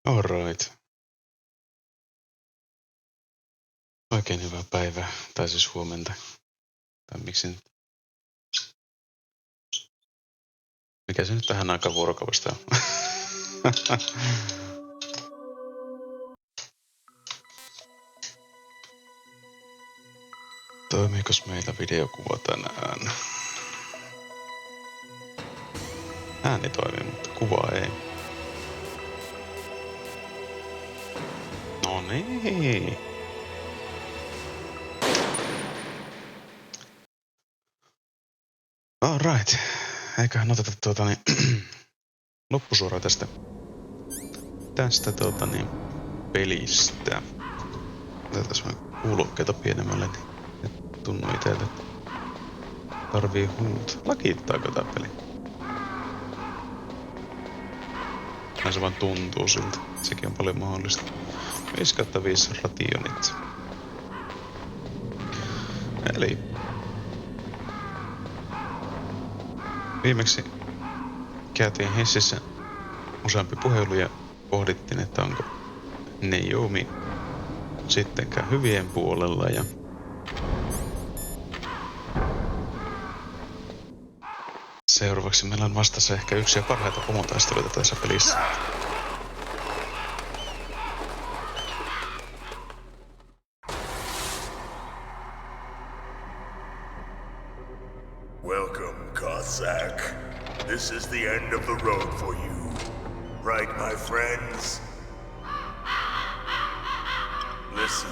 Alright. Oikein hyvää päivää, tai siis huomenta. Tai miksi nyt? Mikä se nyt tähän aikaan vuorokaudesta on? Toimiikos meillä videokuva tänään? Ääni toimii, mutta kuva ei. No niin. Alright. Eiköhän oteta loppusuora tästä pelistä. Otetaan vähän kuulokkeita pienemmälle, niin et tunnu itelle, että tarvii huuta. Lakiittaako tää peli? Näin se vaan tuntuu siltä. Sekin on paljon mahdollista. 5/5 rationit. Eli viimeksi käytiin hississä useampi puhelu ja pohdittiin, että onko Naomi sittenkään hyvien puolella ja seuraavaksi meillä on vastassa ehkä yksi ja parhaita pomotaisteluita tässä pelissä. Welcome, Cossack. This is the end of the road for you. Right, my friends? Listen,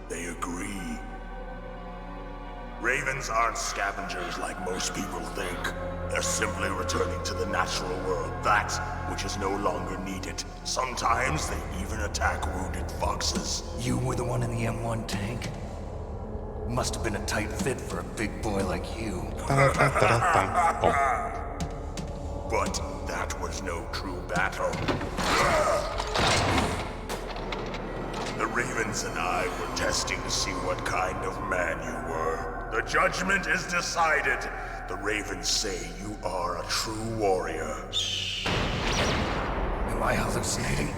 they agree. Ravens aren't scavengers like most people think. They're simply returning to the natural world, that which is no longer needed. Sometimes they even attack wounded foxes. You were the one in the M1 tank? Must have been a tight fit for a big boy like you. But that was no true battle. The Ravens and I were testing to see what kind of man you were. The judgment is decided. The Ravens say you are a true warrior. Am I hallucinating?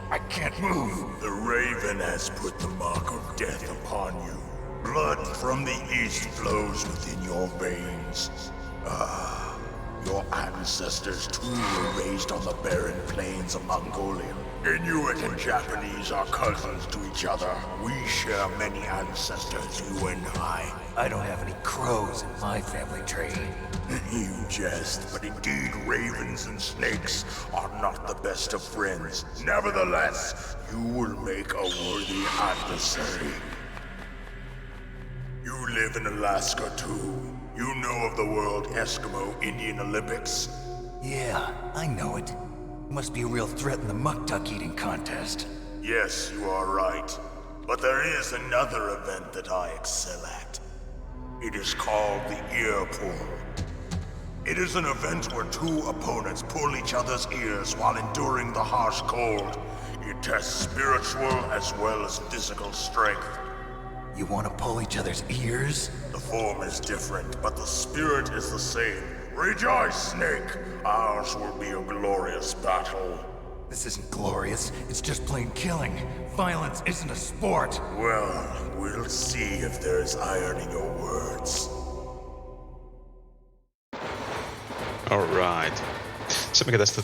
I can't move. The Raven has put the mark of death upon you. Blood from the east flows within your veins. Your ancestors too were raised on the barren plains of Mongolia. Inuit and Japanese are cousins to each other. We share many ancestors, you and I don't have any crows in my family tree. You jest, but indeed ravens and snakes are not the best of friends. Nevertheless, you will make a worthy adversary. You live in Alaska too. You know of the World Eskimo Indian Olympics? Yeah, I know it. Must be a real threat in the muck duck eating contest. Yes, you are right. But there is another event that I excel at. It is called the ear pull. It is an event where two opponents pull each other's ears while enduring the harsh cold. It tests spiritual as well as physical strength. You want to pull each other's ears? The form is different, but the spirit is the same. Rejoice, Snake! Ours will be a glorious battle. This isn't glorious, it's just plain killing. Violence isn't a sport. Well, we'll see if there's iron in your words. Alright. Se mikä tästä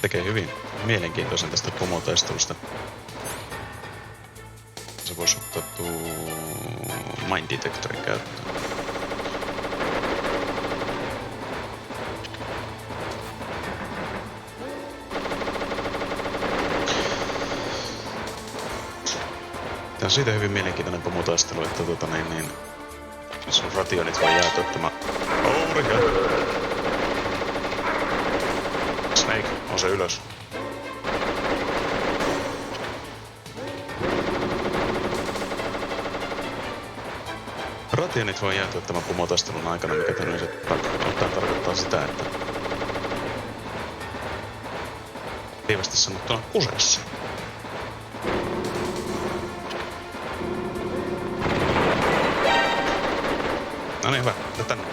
tekee hyvin mielenkiintoisen tästä pomotaistelusta. Se voisi ottaa Mind Detectorin käyttöön. Tämä on siitä hyvin mielenkiintoinen pomotaistelu, että sun rationit voi jäätyä tämä... Snake, on se ylös. Rationit voi jäätyä tämän pomotaistelun aikana, mikä tarkoittaa sitä, että lievästi sanottuna kuseessa. No niin, hyvä. Tule tänne.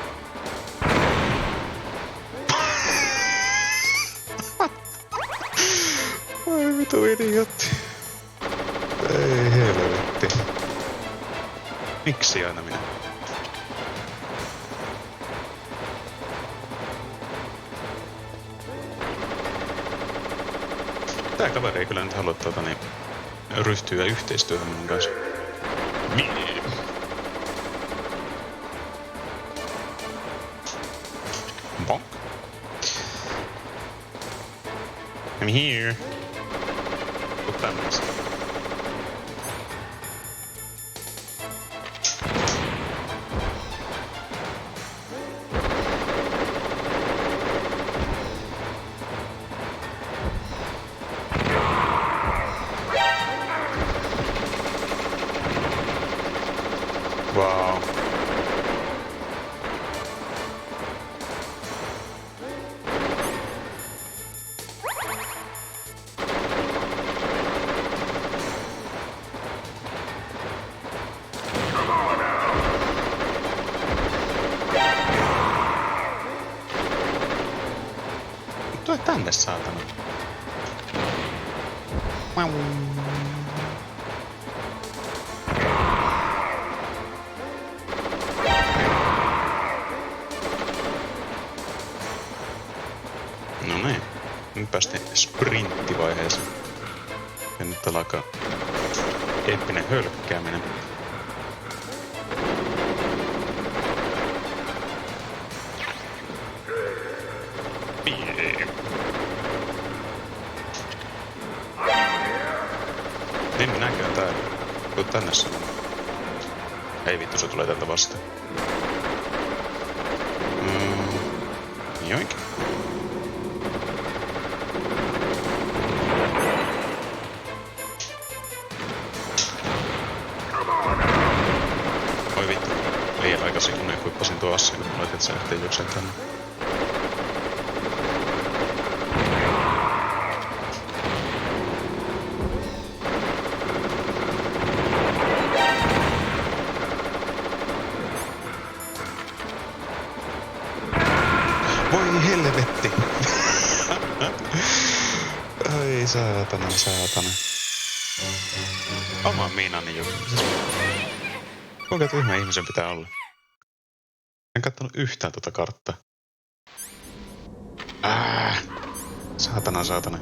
Ai vitu idiotti. Ei helvetti. Miksi aina minä? Tää kaveri ei kyllä nyt halua ryhtyä yhteistyöhön mun kanssa. Bonk. I'm here. Tuu tänne. Wow. Tule tänne, saatana. Wow. No niin. Nyt päästiin sprinttivaiheeseen. Ja nyt alkaa eeppinen hölkkääminen. Niin minäkään täällä. Tuu tänne sanomaan. Ei vittu, se tulee tältä vastaan. Joink. Oi vittu. Liian aikaisin kun equippasin tuo assi, kun olet, et sä ehtii juoksee tänne. Voi helvetti! Ai saatana, saatana. Oma miinani joku. Kuinka tyhmä ihmisen pitää olla? En kattonut yhtään tuota karttaa. Saatana, saatana.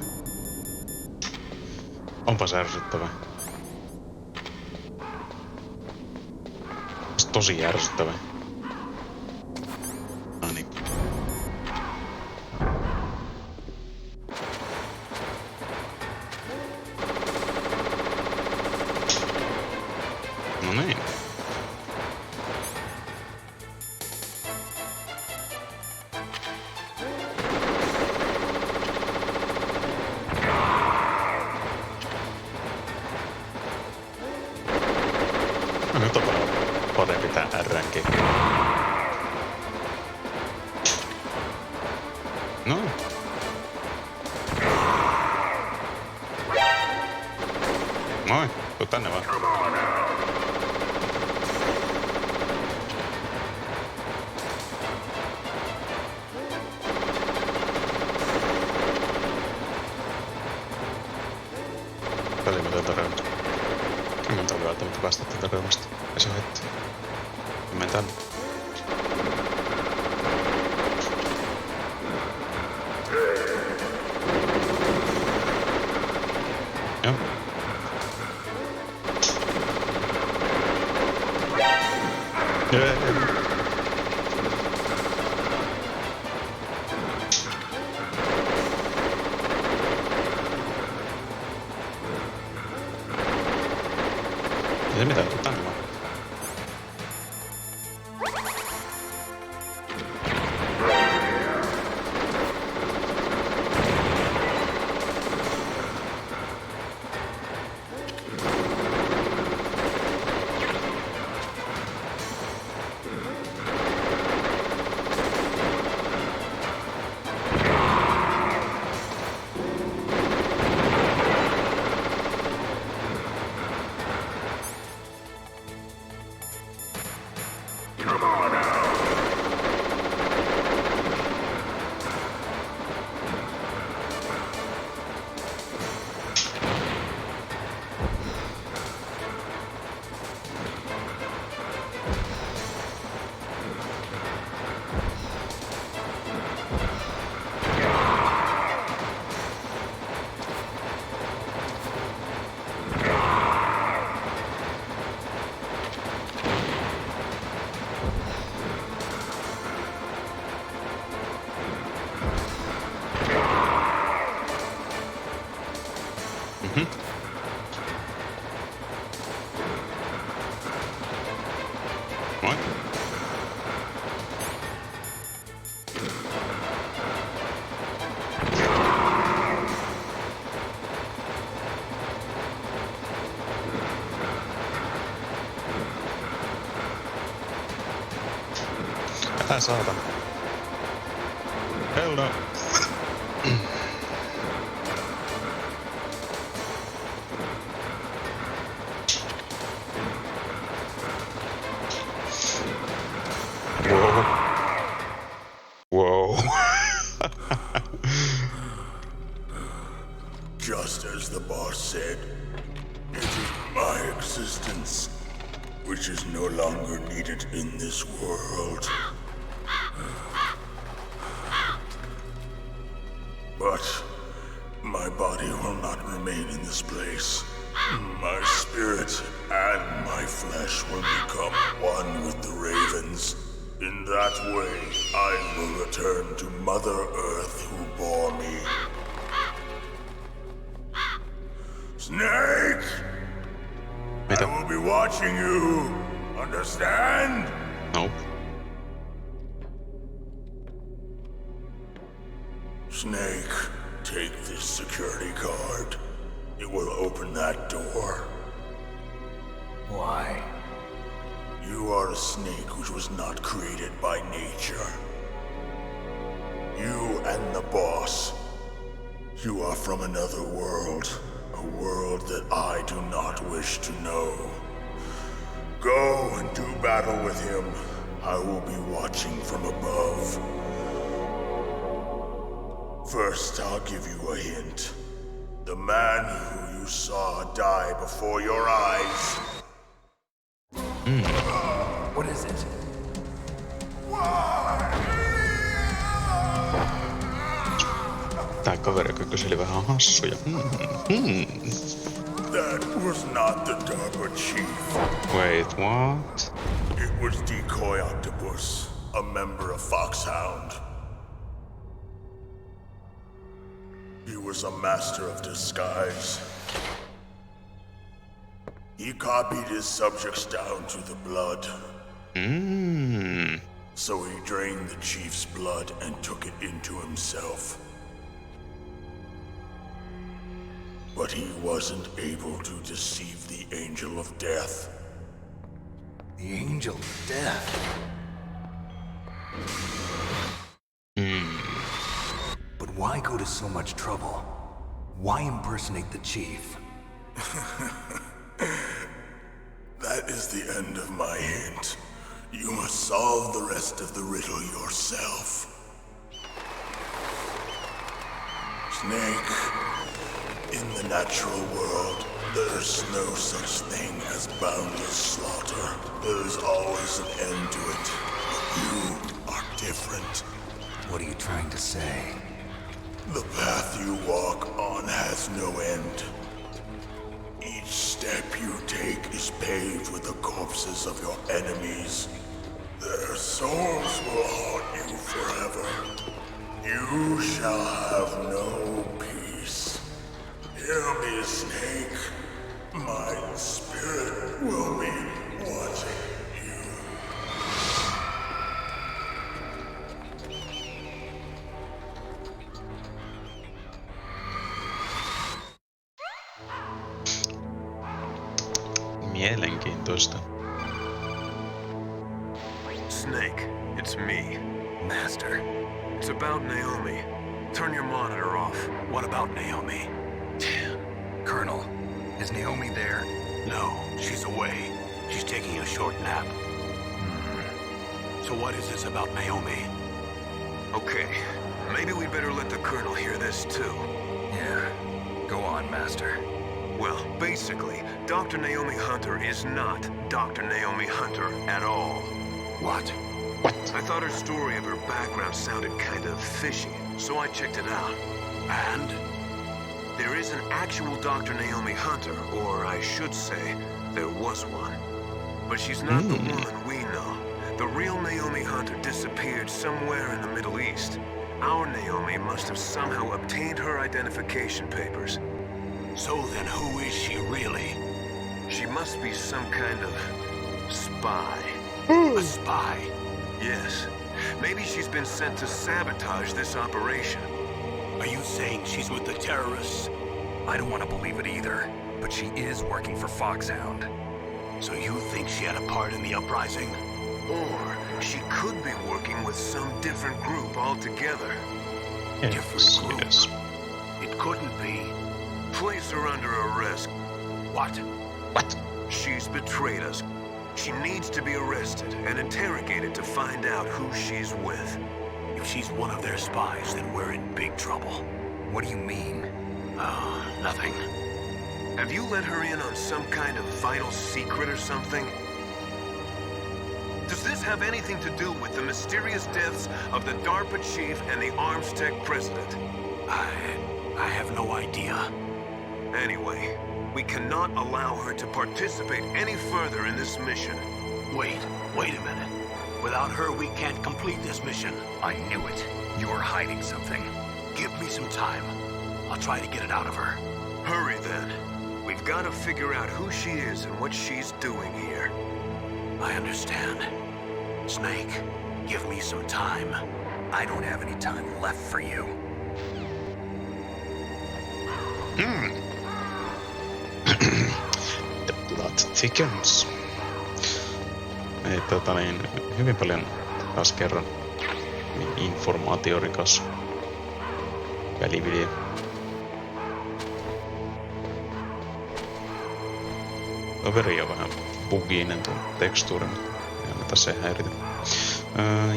Onpas ärsyttävää. Tosi ärsyttävää. No niin. No niin. No nyt on parempi tää RNG. No. Moi, tuu tänne vaan. Välimätöntä reunasta. Kymmentä oli välttämättä päästä tätä reunasta. Ei se haittaa. Menen tänne. Joo. Ei se mitään, tuu tänne vaan. Come on out! Saatana. Hell no. Whoa. Just as the boss said, it is my existence which is no longer needed in this world. But my body will not remain in this place. My spirit and my flesh will become one with the ravens. In that way, I will return to Mother Earth who bore me. Snake! Mitä? I will be watching you. Understand? Nope. Snake, take this security card. It will open that door. Why? You are a snake which was not created by nature. You and the boss. You are from another world. A world that I do not wish to know. Go and do battle with him. I will be watching from above. First, I'll give you a hint. The man who you saw die before your eyes. What is it? Tää kaveri, joka kyseli vähän hassuja. That was not the DARPA chief. Wait, what? It was Decoy Octopus, a member of Foxhound. He was a master of disguise. He copied his subjects down to the blood. So he drained the chief's blood and took it into himself. But he wasn't able to deceive the Angel of Death. The Angel of Death. But why go to so much trouble? Why impersonate the chief? That is the end of my hint. You must solve the rest of the riddle yourself. Snake, in the natural world, there's no such thing as boundless slaughter. There's always an end to it. But you are different. What are you trying to say? The path you walk on has no end. Each step you take is paved with the corpses of your enemies. Their souls will haunt you forever. You shall have no peace. Hear me, Snake. My spirit will be watching you. Mielenkiintoista. Snake, it's me, Master. It's about Naomi. Turn your monitor off. What about Naomi? Colonel, is Naomi there? No, she's away. She's taking a short nap. So what is this about Naomi? Okay, maybe we'd better let the Colonel hear this too. Yeah. Go on, Master. Well, basically, Dr. Naomi Hunter is not Dr. Naomi Hunter at all. What? I thought her story of her background sounded kind of fishy, so I checked it out. And? There is an actual Dr. Naomi Hunter, or I should say, there was one. But she's not the woman we know. The real Naomi Hunter disappeared somewhere in the Middle East. Our Naomi must have somehow obtained her identification papers. So then who is she really? She must be some kind of spy. A spy? Yes. Maybe she's been sent to sabotage this operation. Are you saying she's with the terrorists? I don't want to believe it either, but she is working for Foxhound. So you think she had a part in the uprising? Or she could be working with some different group altogether. Yes, yes. It couldn't be. Place her under arrest. What? What? She's betrayed us. She needs to be arrested and interrogated to find out who she's with. If she's one of their spies, then we're in big trouble. What do you mean? Nothing. Have you let her in on some kind of vital secret or something? Does this have anything to do with the mysterious deaths of the DARPA chief and the Armstech president? I have no idea. Anyway, we cannot allow her to participate any further in this mission. Wait a minute. Without her, we can't complete this mission. I knew it. You were hiding something. Give me some time. I'll try to get it out of her. Hurry then. We've got to figure out who she is and what she's doing here. I understand. Snake, give me some time. I don't have any time left for you. The plot thickens. Ei, hyvin paljon taas kerran informaatiorikas välivideo. Toveri on vähän buginen tuon tekstuuri, mutta ei anneta se häiritä.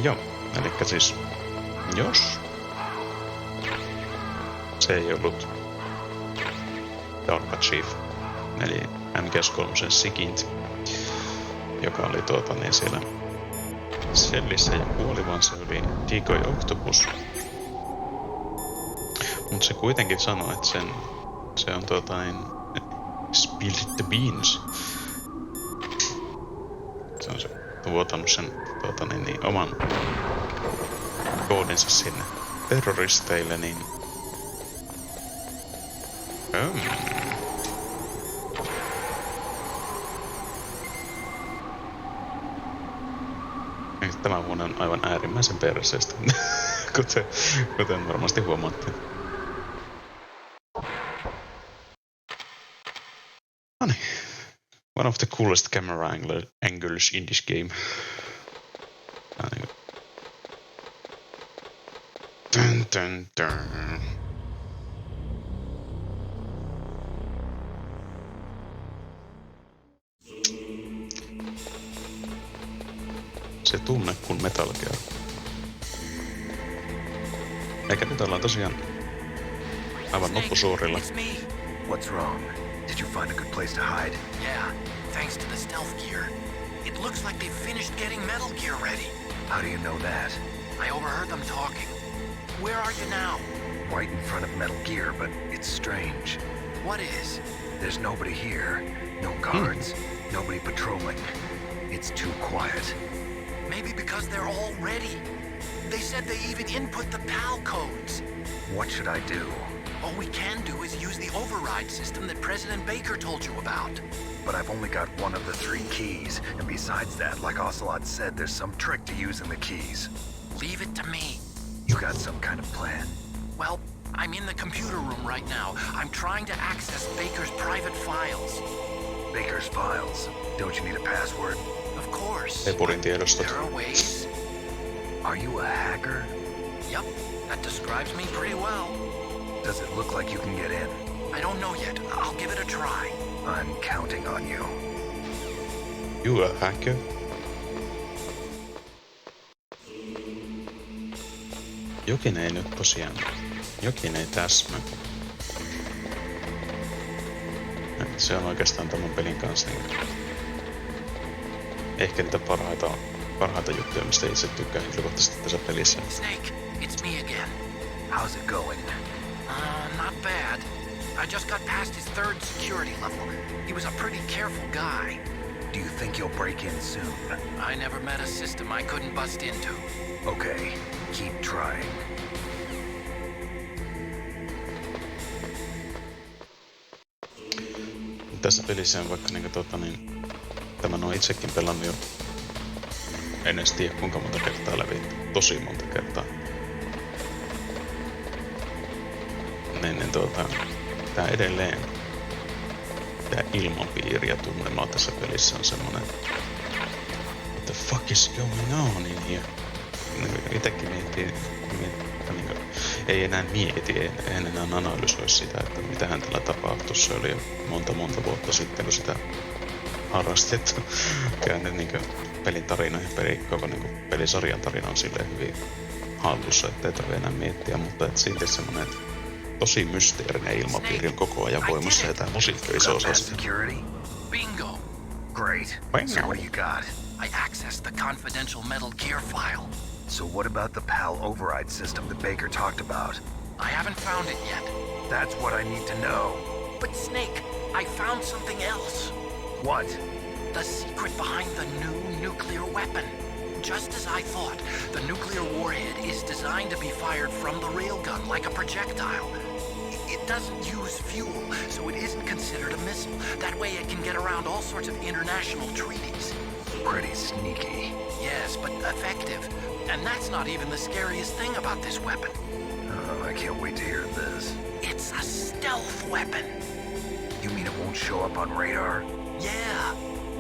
Joo, elikkä siis jos se ei ollut DARPA Chief, eli MGS1 Sigint, joka oli siellä sellissä ja kuoli, vaan se oli Decoy Octopus. Mut se kuitenkin sanoi, että se on Spilled the Beans. Se on se vuotanut sen oman koodinsa sinne terroristeille, niin tämä vuonna on aivan äärimmäisen perseestä, kuten varmasti huomaatte. Noniin. One of the coolest camera angles in this game. Dun, dun, dun. Se tunne kuin Metal Gear. Eikä nyt ollaan tosiaan aivan loppusuorilla. What's wrong? Did you find a good place to hide? Yeah, thanks to the stealth gear. It looks like they've finished getting Metal Gear ready. How do you know that? I overheard them talking. Where are you now? Right in front of Metal Gear, but it's strange. What is? There's nobody here. No guards. Nobody patrolling. It's too quiet. Maybe because they're all ready. They said they even input the PAL codes. What should I do? All we can do is use the override system that President Baker told you about. But I've only got one of the 3 keys, and besides that, like Ocelot said, there's some trick to using the keys. Leave it to me. You got some kind of plan? Well, I'm in the computer room right now. I'm trying to access Baker's private files. Baker's files? Don't you need a password? Of course. Epurin tiedostot. There are ways. Are you a hacker? Yep, that describes me pretty well. Does it look like you can get in? I don't know yet. I'll give it a try. I'm counting on you. You a hacker? Jokin ei nyt tosiaan. Jokin ei täsmä. Se on oikeastaan tämän pelin kanssa niin ehkä niitä parhaita juttuja, mistä itse tykkään henkilökohtaisesti tässä pelissä. Snake, it's me again. How's it going? Not bad. I just got past his 3rd security level. He was a pretty careful guy. Do you think you'll break in soon? I never met a system I couldn't bust into. Okay, keep trying. Tässä pelissä on vaikka tämän on itsekin pelannut jo. En edes tiedä kuinka monta kertaa läpi. Tosi monta kertaa. Tää edelleen tää ilmapiiri ja tunnelma tässä pelissä on semmonen, the fuck is going on in here? Itekin miettii, ei enää mieti, en enää analysoi sitä, että mitähän tällä tapahtuu. Se oli jo monta vuotta sitten, kun sitä harrastettu. Käynyt niinku pelin tarina ja koko niinku pelisarjan tarina on silleen hyvin hallussa, ettei tarvitse enää miettiä, mutta et silti semmonen tosi mysteerinen ilmapiiri on koko ajan voimassa ja tää musiikki on iso osa sitä. Bingo. Great. So what do you got? I accessed the confidential Metal Gear file. So what about the PAL override system that Baker talked about? I haven't found it yet. That's what I need to know. But Snake, I found something else. What? The secret behind the new nuclear weapon. Just as I thought, the nuclear warhead is designed to be fired from the railgun like a projectile. It doesn't use fuel, so it isn't considered a missile. That way it can get around all sorts of international treaties. Pretty sneaky. Yes, but effective. And that's not even the scariest thing about this weapon. Oh, I can't wait to hear this. It's a stealth weapon. You mean it won't show up on radar? Yeah.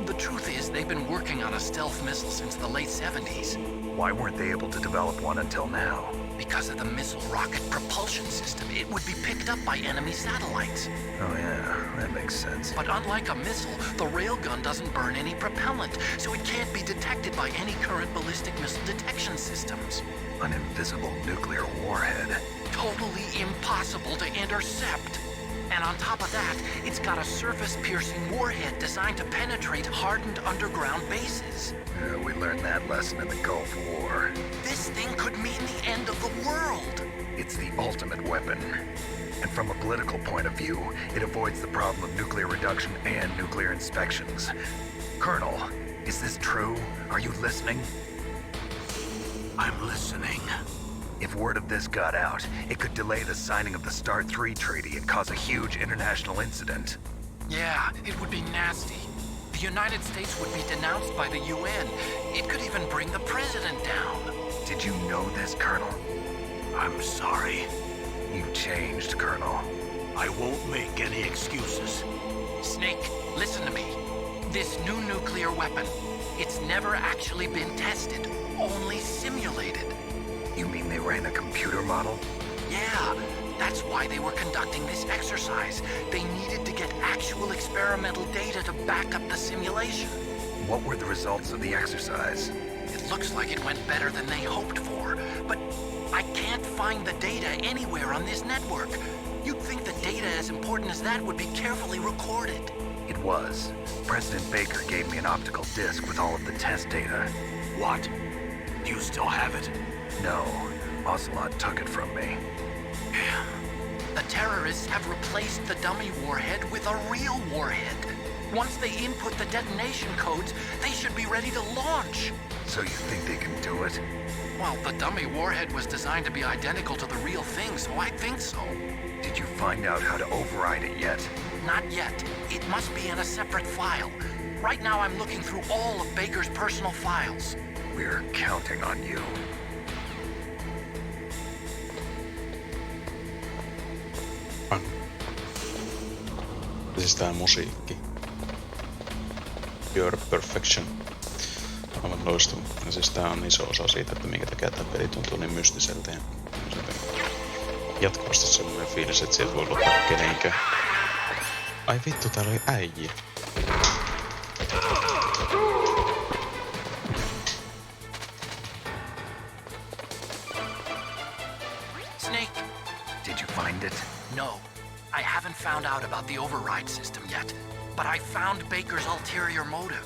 The truth is, they've been working on a stealth missile since the late 70s. Why weren't they able to develop one until now? Because of the missile rocket propulsion system, it would be picked up by enemy satellites. Oh yeah, that makes sense. But unlike a missile, the railgun doesn't burn any propellant, so it can't be detected by any current ballistic missile detection systems. An invisible nuclear warhead. Totally impossible to intercept. And on top of that, it's got a surface-piercing warhead designed to penetrate hardened underground bases. We learned that lesson in the Gulf War. This thing could mean the end of the world. It's the ultimate weapon. And from a political point of view, it avoids the problem of nuclear reduction and nuclear inspections. Colonel, is this true? Are you listening? I'm listening. If word of this got out, it could delay the signing of the START 3 treaty and cause a huge international incident. Yeah, it would be nasty. The United States would be denounced by the UN. It could even bring the president down. Did you know this, Colonel? I'm sorry. You changed, Colonel. I won't make any excuses. Snake, listen to me. This new nuclear weapon, it's never actually been tested, only simulated. You mean they ran a computer model? Yeah, that's why they were conducting this exercise. They needed to get actual experimental data to back up the simulation. What were the results of the exercise? It looks like it went better than they hoped for, but I can't find the data anywhere on this network. You'd think the data as important as that would be carefully recorded. It was. President Baker gave me an optical disc with all of the test data. What? Do you still have it? No, Ocelot took it from me. The terrorists have replaced the dummy warhead with a real warhead. Once they input the detonation codes, they should be ready to launch. So you think they can do it? Well, the dummy warhead was designed to be identical to the real thing, so I think so. Did you find out how to override it yet? Not yet. It must be in a separate file. Right now I'm looking through all of Baker's personal files. We're counting on you. Siis tää musiikki. Pure Perfection. Aivan loistava. Ja siis tää on iso osa siitä, että minkä takia tää peli tuntuu niin mystiseltä. Ja jatkuvasti sellainen fiilis, että siellä voi luottaa kenenkään. Ai vittu, täällä oli äijä. Snake! Did you find it? No. I haven't found out about the override system yet, but I found Baker's ulterior motive.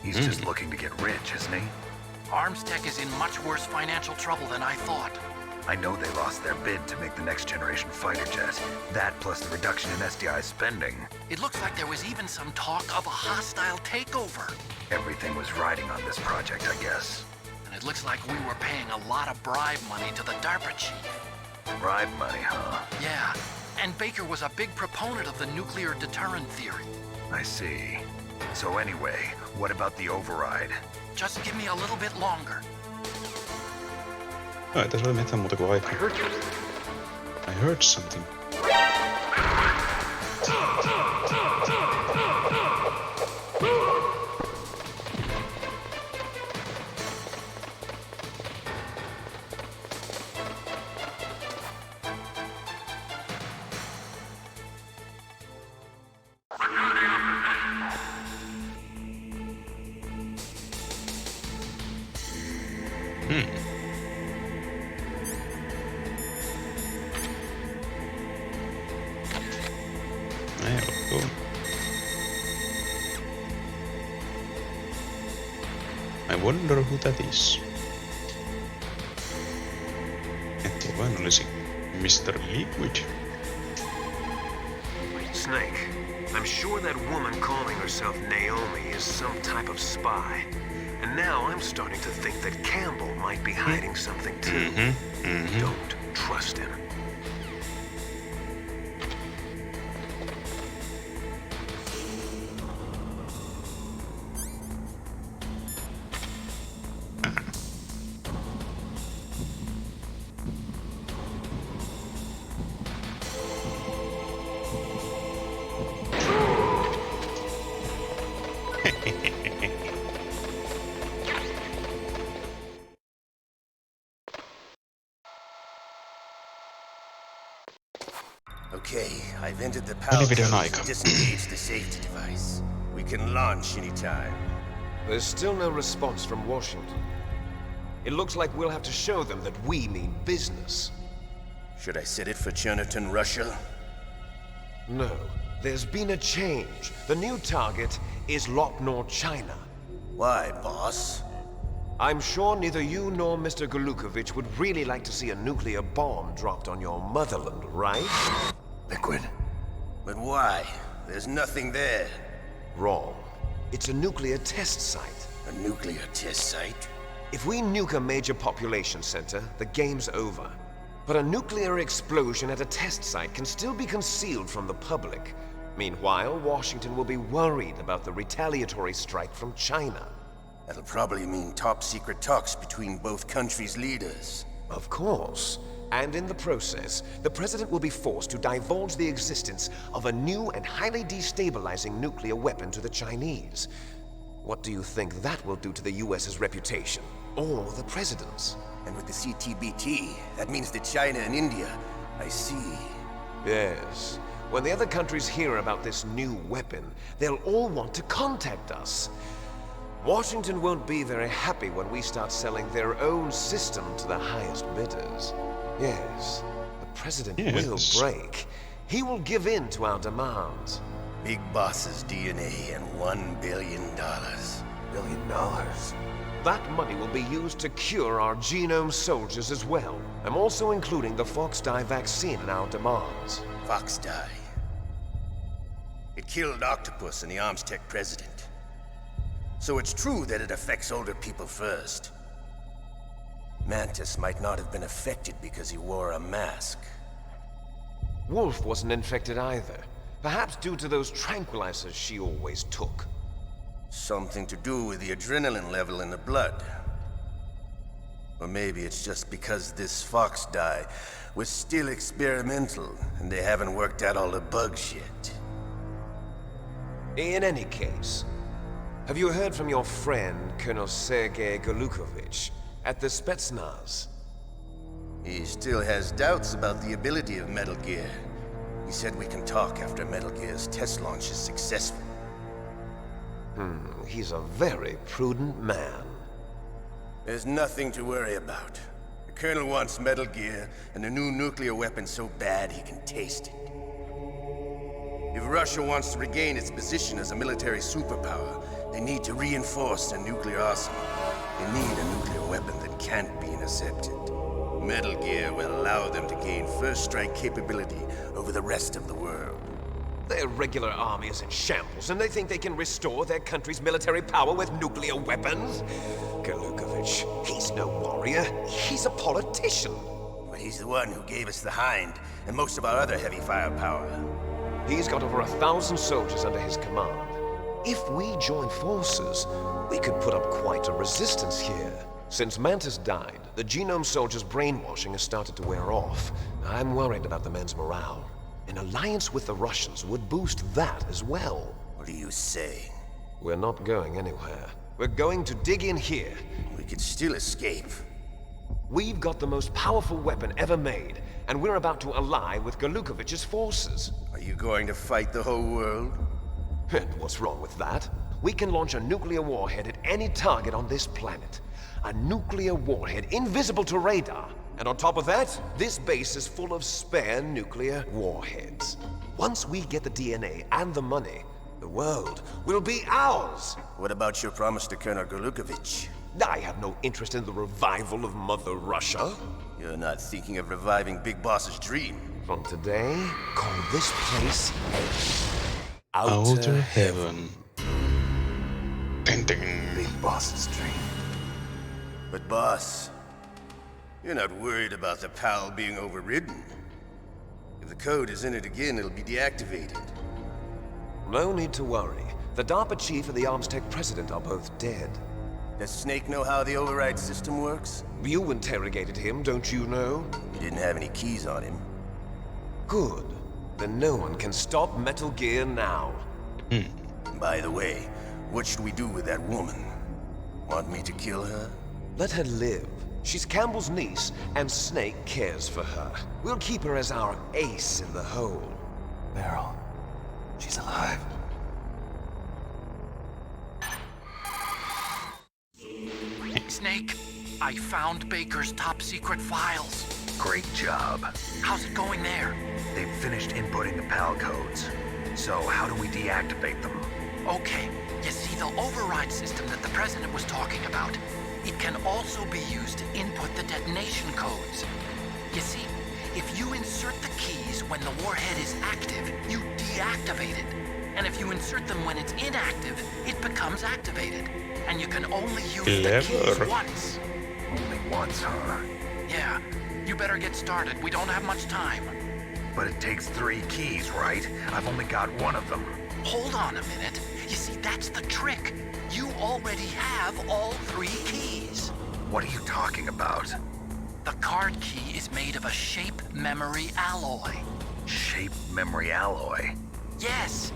He's just looking to get rich, isn't he? Armstech is in much worse financial trouble than I thought. I know they lost their bid to make the next generation fighter jet. That plus the reduction in SDI spending. It looks like there was even some talk of a hostile takeover. Everything was riding on this project, I guess. And it looks like we were paying a lot of bribe money to the DARPA chief. Bribe money, huh? Yeah, and Baker was a big proponent of the nuclear deterrent theory. I see. So anyway, what about the override? Just give me a little bit longer. No, ei tässä ole mitään muuta kuin aikaa. I heard something. Helppo. I wonder who that is. Ettei vain olisi Mr. Liquid. Snake, I'm sure that woman calling herself Naomi is some type of spy. And now I'm starting to think that Campbell might be hiding something too. Don't trust him. Okay, I've entered the power Videon code aika. to disengage the safety device. We can launch anytime. There's still no response from Washington. It looks like we'll have to show them that we mean business. Should I set it for Cherniton, Russia? No, there's been a change. The new target is Lopnor, China. Why, boss? I'm sure neither you nor Mr. Golukovich would really like to see a nuclear bomb dropped on your motherland, right? Liquid. But why? There's nothing there. Wrong. It's a nuclear test site. A nuclear test site? If we nuke a major population center, the game's over. But a nuclear explosion at a test site can still be concealed from the public. Meanwhile, Washington will be worried about the retaliatory strike from China. That'll probably mean top-secret talks between both countries' leaders. Of course. And in the process, the President will be forced to divulge the existence of a new and highly destabilizing nuclear weapon to the Chinese. What do you think that will do to the US's reputation? Or the President's? And with the CTBT, that means that China and India. I see. Yes. When the other countries hear about this new weapon, they'll all want to contact us. Washington won't be very happy when we start selling their own system to the highest bidders. Yes, the President will break. He will give in to our demands. Big Boss's DNA and $1 billion. $1 billion? That money will be used to cure our genome soldiers as well. I'm also including the Fox dye vaccine in our demands. Fox dye. It killed Octopus and the Armstech president. So it's true that it affects older people first. Mantis might not have been affected because he wore a mask. Wolf wasn't infected either. Perhaps due to those tranquilizers she always took. Something to do with the adrenaline level in the blood. Or maybe it's just because this Fox dye was still experimental and they haven't worked out all the bugs yet. In any case, have you heard from your friend, Colonel Sergei Golukovich, at the Spetsnaz? He still has doubts about the ability of Metal Gear. He said we can talk after Metal Gear's test launch is successful. He's a very prudent man. There's nothing to worry about. The Colonel wants Metal Gear and a new nuclear weapon so bad he can taste it. If Russia wants to regain its position as a military superpower, they need to reinforce their nuclear arsenal. They need a nuclear weapon that can't be intercepted. Metal Gear will allow them to gain first strike capability over the rest of the world. Their regular army is in shambles, and they think they can restore their country's military power with nuclear weapons? Golukovich, he's no warrior. He's a politician. But he's the one who gave us the Hind and most of our other heavy firepower. He's got over 1,000 soldiers under his command. If we join forces, we could put up quite a resistance here. Since Mantis died, the genome soldiers' brainwashing has started to wear off. I'm worried about the men's morale. An alliance with the Russians would boost that as well. What are you saying? We're not going anywhere. We're going to dig in here. We could still escape. We've got the most powerful weapon ever made, and we're about to ally with Golukovich's forces. Are you going to fight the whole world? And what's wrong with that? We can launch a nuclear warhead at any target on this planet. a nuclear warhead invisible to radar. And on top of that, this base is full of spare nuclear warheads. Once we get the DNA and the money, the world will be ours. What about your promise to Colonel Gorlukovich? I have no interest in the revival of Mother Russia. You're not thinking of reviving Big Boss's dream. From today, call this place Outer Heaven. Ding ding. Big Boss's dream. But boss, you're not worried about the PAL being overridden. If the code is in it again, it'll be deactivated. No need to worry. The DARPA chief and the Arms Tech president are both dead. Does Snake know how the override system works? You interrogated him, don't you know? He didn't have any keys on him. Good. Then no one can stop Metal Gear now. By the way, what should we do with that woman? Want me to kill her? Let her live. She's Campbell's niece, and Snake cares for her. We'll keep her as our ace in the hole. Meryl, she's alive. Snake, I found Baker's top-secret files. Great job. How's it going there? They've finished inputting the PAL codes. So how do we deactivate them? Okay, you see the override system that the President was talking about? It can also be used to input the detonation codes. You see, if you insert the keys when the warhead is active, you deactivate it. And if you insert them when it's inactive, it becomes activated. And you can only use the keys once. Only once, huh? Yeah, you better get started. We don't have much time. But it takes 3 keys, right? I've only got 1 of them. Hold on a minute. You see, that's the trick. You already have all 3 keys. What are you talking about? The card key is made of a shape memory alloy. Shape memory alloy? Yes.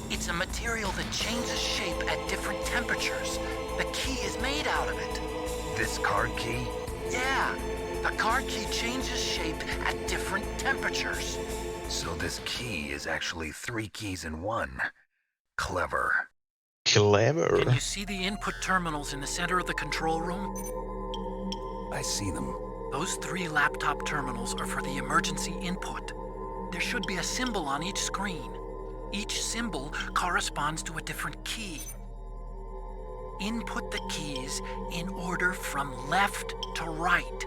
It's a material that changes shape at different temperatures. The key is made out of it. This card key? Yeah. The card key changes shape at different temperatures. So this key is actually 3 keys in 1. Clever. Clever. Can you see the input terminals in the center of the control room? I see them. Those 3 laptop terminals are for the emergency input. There should be a symbol on each screen. Each symbol corresponds to a different key. Input the keys in order from left to right.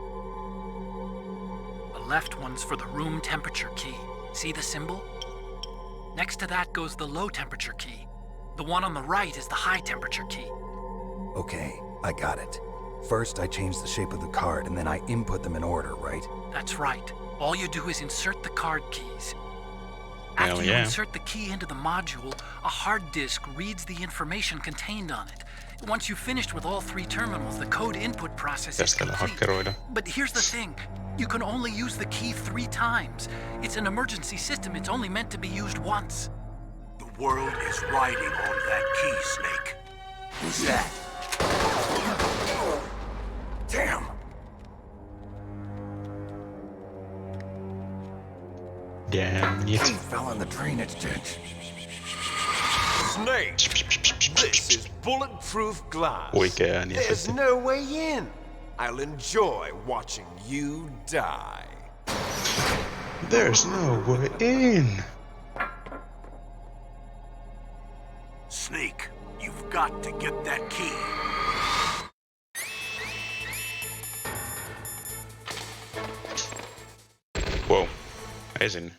The left one's for the room temperature key. See the symbol? Next to that goes the low temperature key. The one on the right is the high temperature key. Okay, I got it. First, I change the shape of the card, and then I input them in order, right? That's right. All you do is insert the card keys. After you insert the key into the module, a hard disk reads the information contained on it. Once you've finished with all 3 terminals, the code input process is complete. But here's the thing. You can only use the key 3 times. It's an emergency system. It's only meant to be used once. The world is riding on that key, Snake. Who's that? Damn! Damn it. Key fell in the drainage ditch. Snake! This is bulletproof glass. Oikea ääni. There's no way in. I'll enjoy watching you die. There's no way in. Snake, you've got to get that key. Wow. Ei sinne.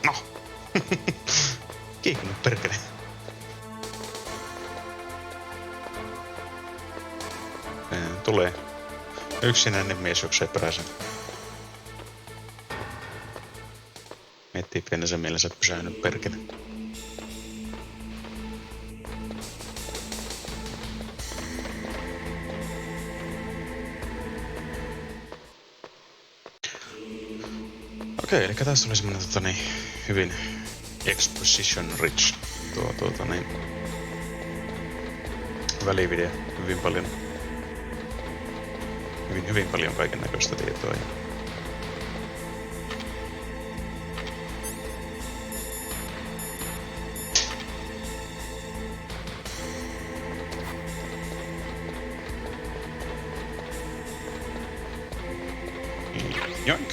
No. Kiikun perkele. Tulee yksinäinen mies juoksee perässä. Miettii pienensä mielensä pysähnyt perkele. Okei, eli tässä oli semmonen hyvin exposition rich välivideo. Hyvin paljon kaiken näköistä tietoa. Joink.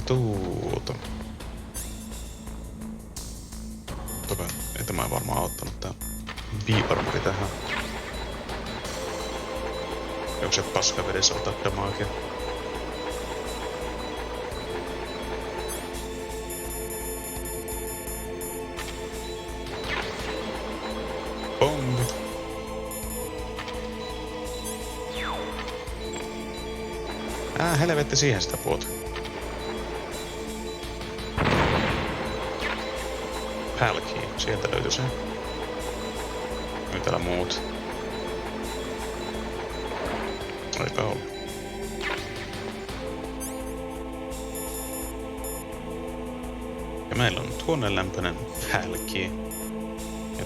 Tuuta. Toka, ei tämä varmaan auttanut tää biiparmuri tähän. Onko se paskavedessä ottaa damagea? Bong! Helvetti siihen sitä puolta. Pälki, sieltä löytyi se. Nyt täällä muut. Aika olla. Ja meillä on huoneenlämpöinen hälki. Ja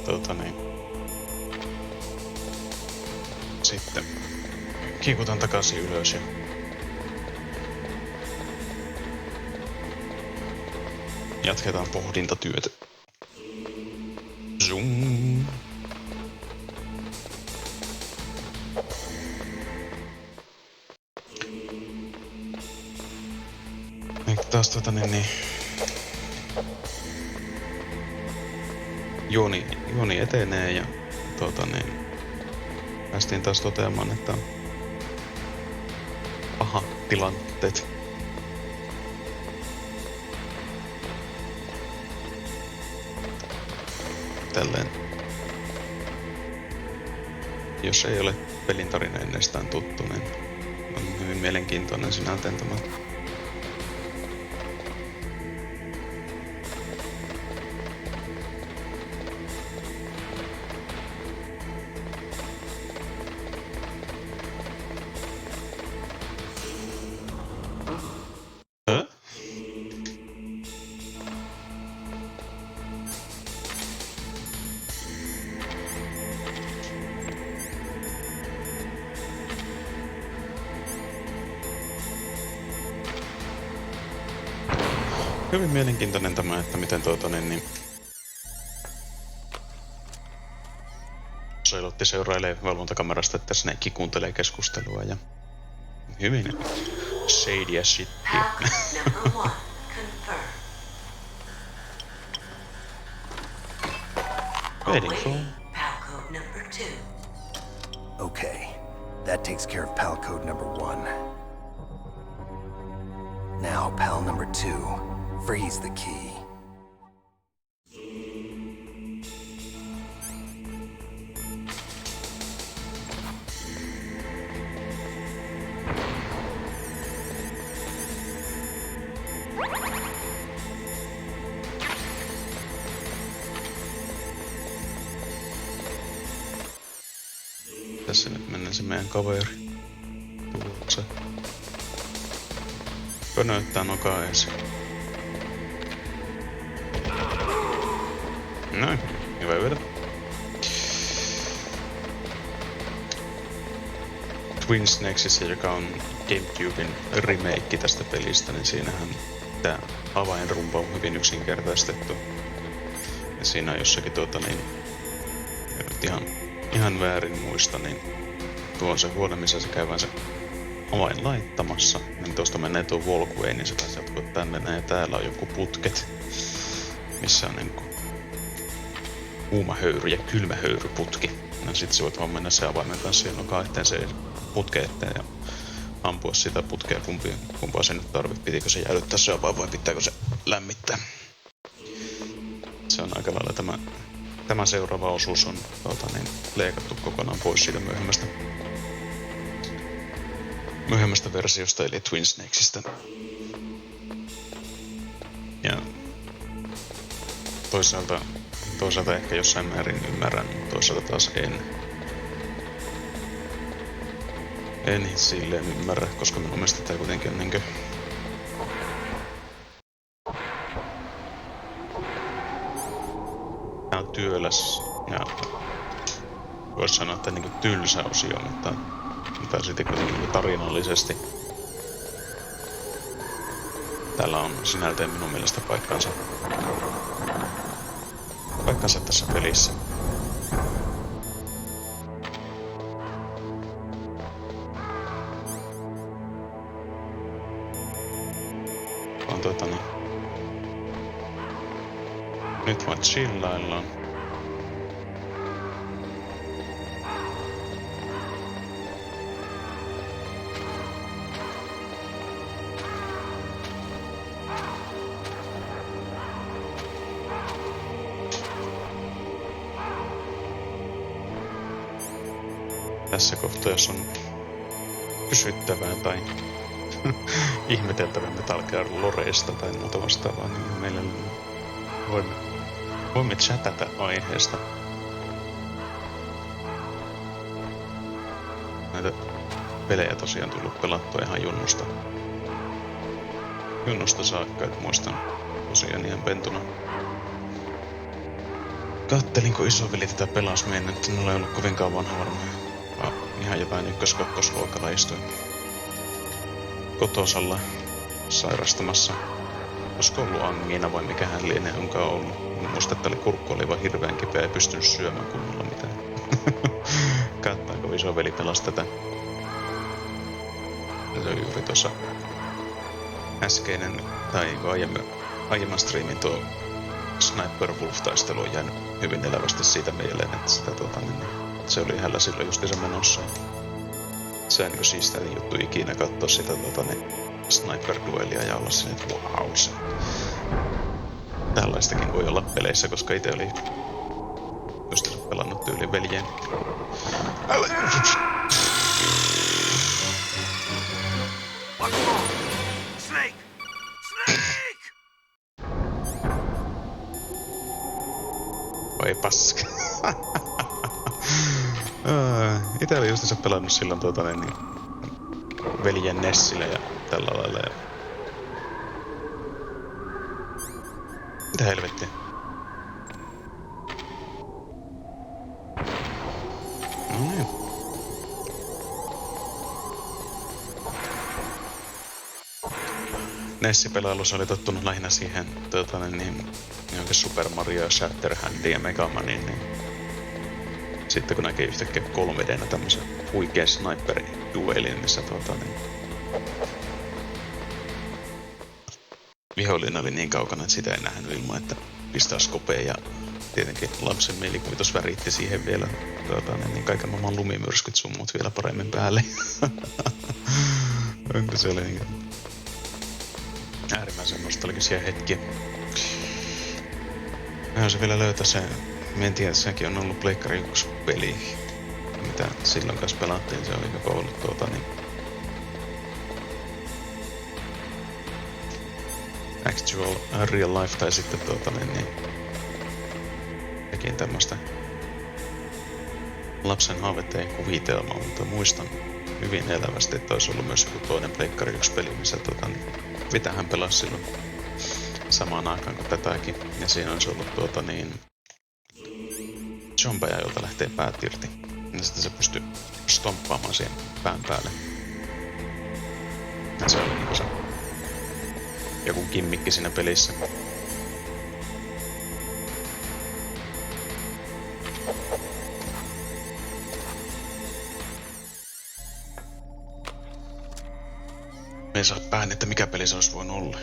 sitten kiikutan takaisin ylös ja jatketaan pohdintatyötä. Zoom. Eikö taas juoni etenee ja päästiin taas toteamaan, että on paha tilanteet. Tälleen. Jos ei ole pelin tarina ennestään tuttu, niin on hyvin mielenkiintoinen sinältään tämä. Hyvin mielenkiintoinen tämä, että miten Soilotti seurailee valvontakamerasta, että Snake kuuntelee keskustelua ja hyvin shady as shittiä. Waiting for. Okay, that takes care of pal code number 1. Now, pal number 2. Freeze the key. Tässä nyt mennään se meidän kaveri. Se pönöttää nokaa ensin. Noin, hyvä vedä. Twin Snakesissa, joka on GameCuben remake tästä pelistä, niin siinähän tää avainrumpa on hyvin yksinkertaistettu. Ja siinä on jossakin ihan väärin muista, niin tuo on se huone, missä se käydään se avain laittamassa. Niin tuosta menee tuo walkway, niin se taisi jatkuu tänne ja täällä on joku putket, missä on niinku kuuma höyry ja kylmä höyryputki. Ja sit sä voit vaan mennä se avaimen kanssa ja nokaa eteen se putke eteen ja ampua sitä putkea kumpaa se nyt tarvit. Pitikö se jäädyttää se avain vai pitääkö se lämmittää? Se on aika lailla tämä seuraava osuus on leikattu kokonaan pois siitä myöhemmästä versiosta eli Twin Snakesista. Ja toisaalta toisaalta ehkä jossain määrin ymmärrän, mutta toisaalta taas en. En silleen ymmärrä, koska minun mielestä tää kuitenkin on niinkö... Tää on työläs ja... Vois sanoa, että niinkö tylsä osio, mutta sitten kuitenkin niinkö tarinallisesti. Täällä on sinälteen minun mielestä paikkansa tässä pelissä. On nyt vaan chillaillaan. Tässä kohtaa, jos on kysyttävää tai ihmeteltävää Metal Gear Loreista tai muuta vastaavaa, niin meillä voimme chatata aiheesta. Näitä pelejä tosiaan tullut pelattua ihan junnusta saakka, että muistan tosiaan ihan pentuna. Kattelin, kun isoveli tätä pelasi meidän, että minulla ei ollut kovinkaan vanha varmaan. Ihan jotain ykkös-kakkosluokalla istuin kotosalla sairastamassa. Olisiko ollut angiina vai mikähän lienee onkaan ollut. Muista, että kurkku oli vaan hirveän kipeä ja pystynyt syömään kunnolla mitään. Katsotaanko isoveli pelasi tätä. Se on juuri tuossa äskeinen, tai aiemman striimin tuo Sniper Wolf-taistelu on jäänyt hyvin elävästi siitä mieleen, että sitä se oli hänellä silloin justiinsa menossa. Se on niin siistein juttu ikinä katsoa sitä Sniper-duelia ja olla silleen, että wow, se. Tällaistakin voi olla peleissä, koska itse oli justiinsa pelannut tyyliin veljeen. Snake! Snake! Voi paska. Itse oli justiinsa pelannut silloin veljen Nessillä ja tällä lailla. Ja... Mitä helvettiä? No niin. Nessi-pelailussa oli tottunut lähinnä siihen johonkin Super Mario, Shatterhandiin ja Mega Maniin, niin sitten kun näkee yhtäkkiä 3D:nä tämmösen huikean sniper-duelin, missä vihollinen oli niin kaukana, että sitä ei nähnyt ilman, että pistää skopeen ja tietenkin lapsen mielikuvitus väritti siihen vielä niin kaiken maailman lumimyrskyt sun muut vielä paremmin päälle. Onko se oli niin äärimmäisen nostalgisia hetkiä. Eihän se vielä löytää sen. En tiedä, että sekin on ollut Pleikkari 1 peli, mitä silloin kanssa pelattiin. Se oli joko ollut actual real life tai sitten tekin tämmöstä lapsen haaveteen kuvitelmaa, mutta muistan hyvin elävästi, että olisi ollut myös joku toinen Pleikkari 1 peli, missä mitä hän pelasi silloin samaan aikaan kuin tätäkin. Ja siinä olisi ollut zombeja, jolta lähtee päät irti. Ja sitten se pystyy stomppaamaan siihen pään päälle. Ja se oli niinku se joku kimmikki siinä pelissä. Me ei saa pään, että mikä peli se olisi voinut olla.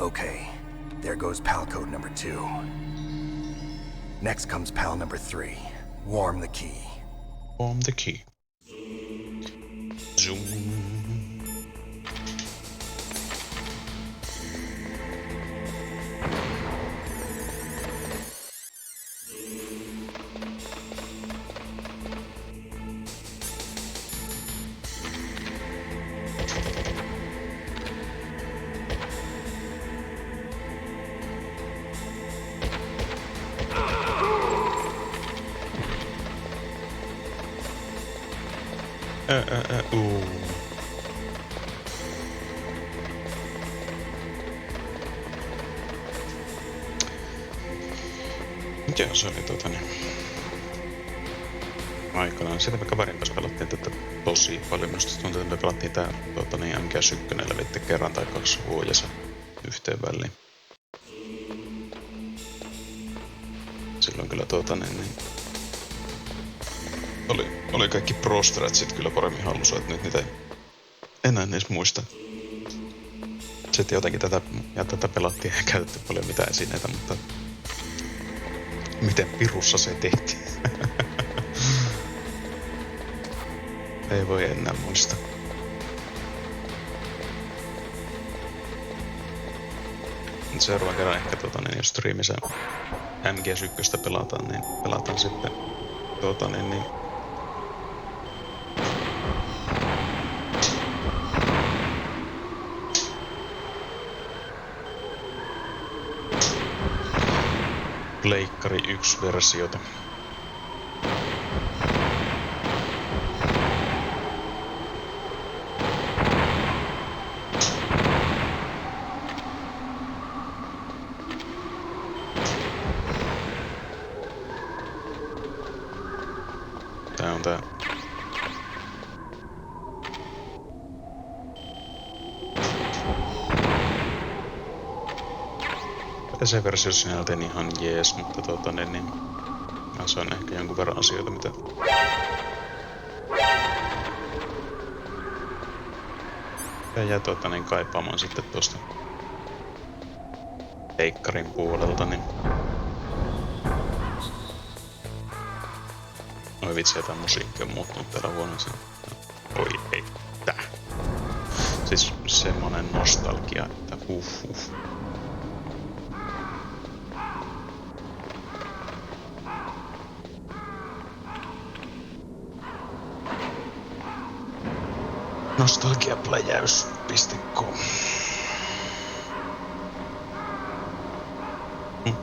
Okay, there goes pal code number 2. Next comes pal number 3. Warm the key. Warm the key. Zoom. Joo, se oli aikanaan. Sitä me kaverin kanssa pelattiin tätä tosi paljon. Minusta tuntuu, että me pelattiin tää MGS1 levitte kerran tai 2 vuodessa yhteen väliin. Silloin kyllä oli kaikki pro-stratsit kyllä paremmin hallussa, että nyt niitä ei enää edes muista. Sitten jotenkin tätä pelattiin ja käytetty paljon mitään esineitä, mutta miten pirussa se tehtiin? Ei voi enää muista. Nyt seuraavan kerran ehkä jos striimissä MGS1 pelataan, niin pelataan sitten Pleikkari 1-versiota. Tää on tää. Se versio sinältä ihan jees, mutta se on ehkä jonkun verran asioita, mitä jää kaipaamaan sitten tuosta teikkarin puolelta, niin oi vitsi, tää musiikki on muuttunut täällä huoneessa. Oi ei, tää. Siis semmonen nostalgia, että nostalgiapläjäys.com.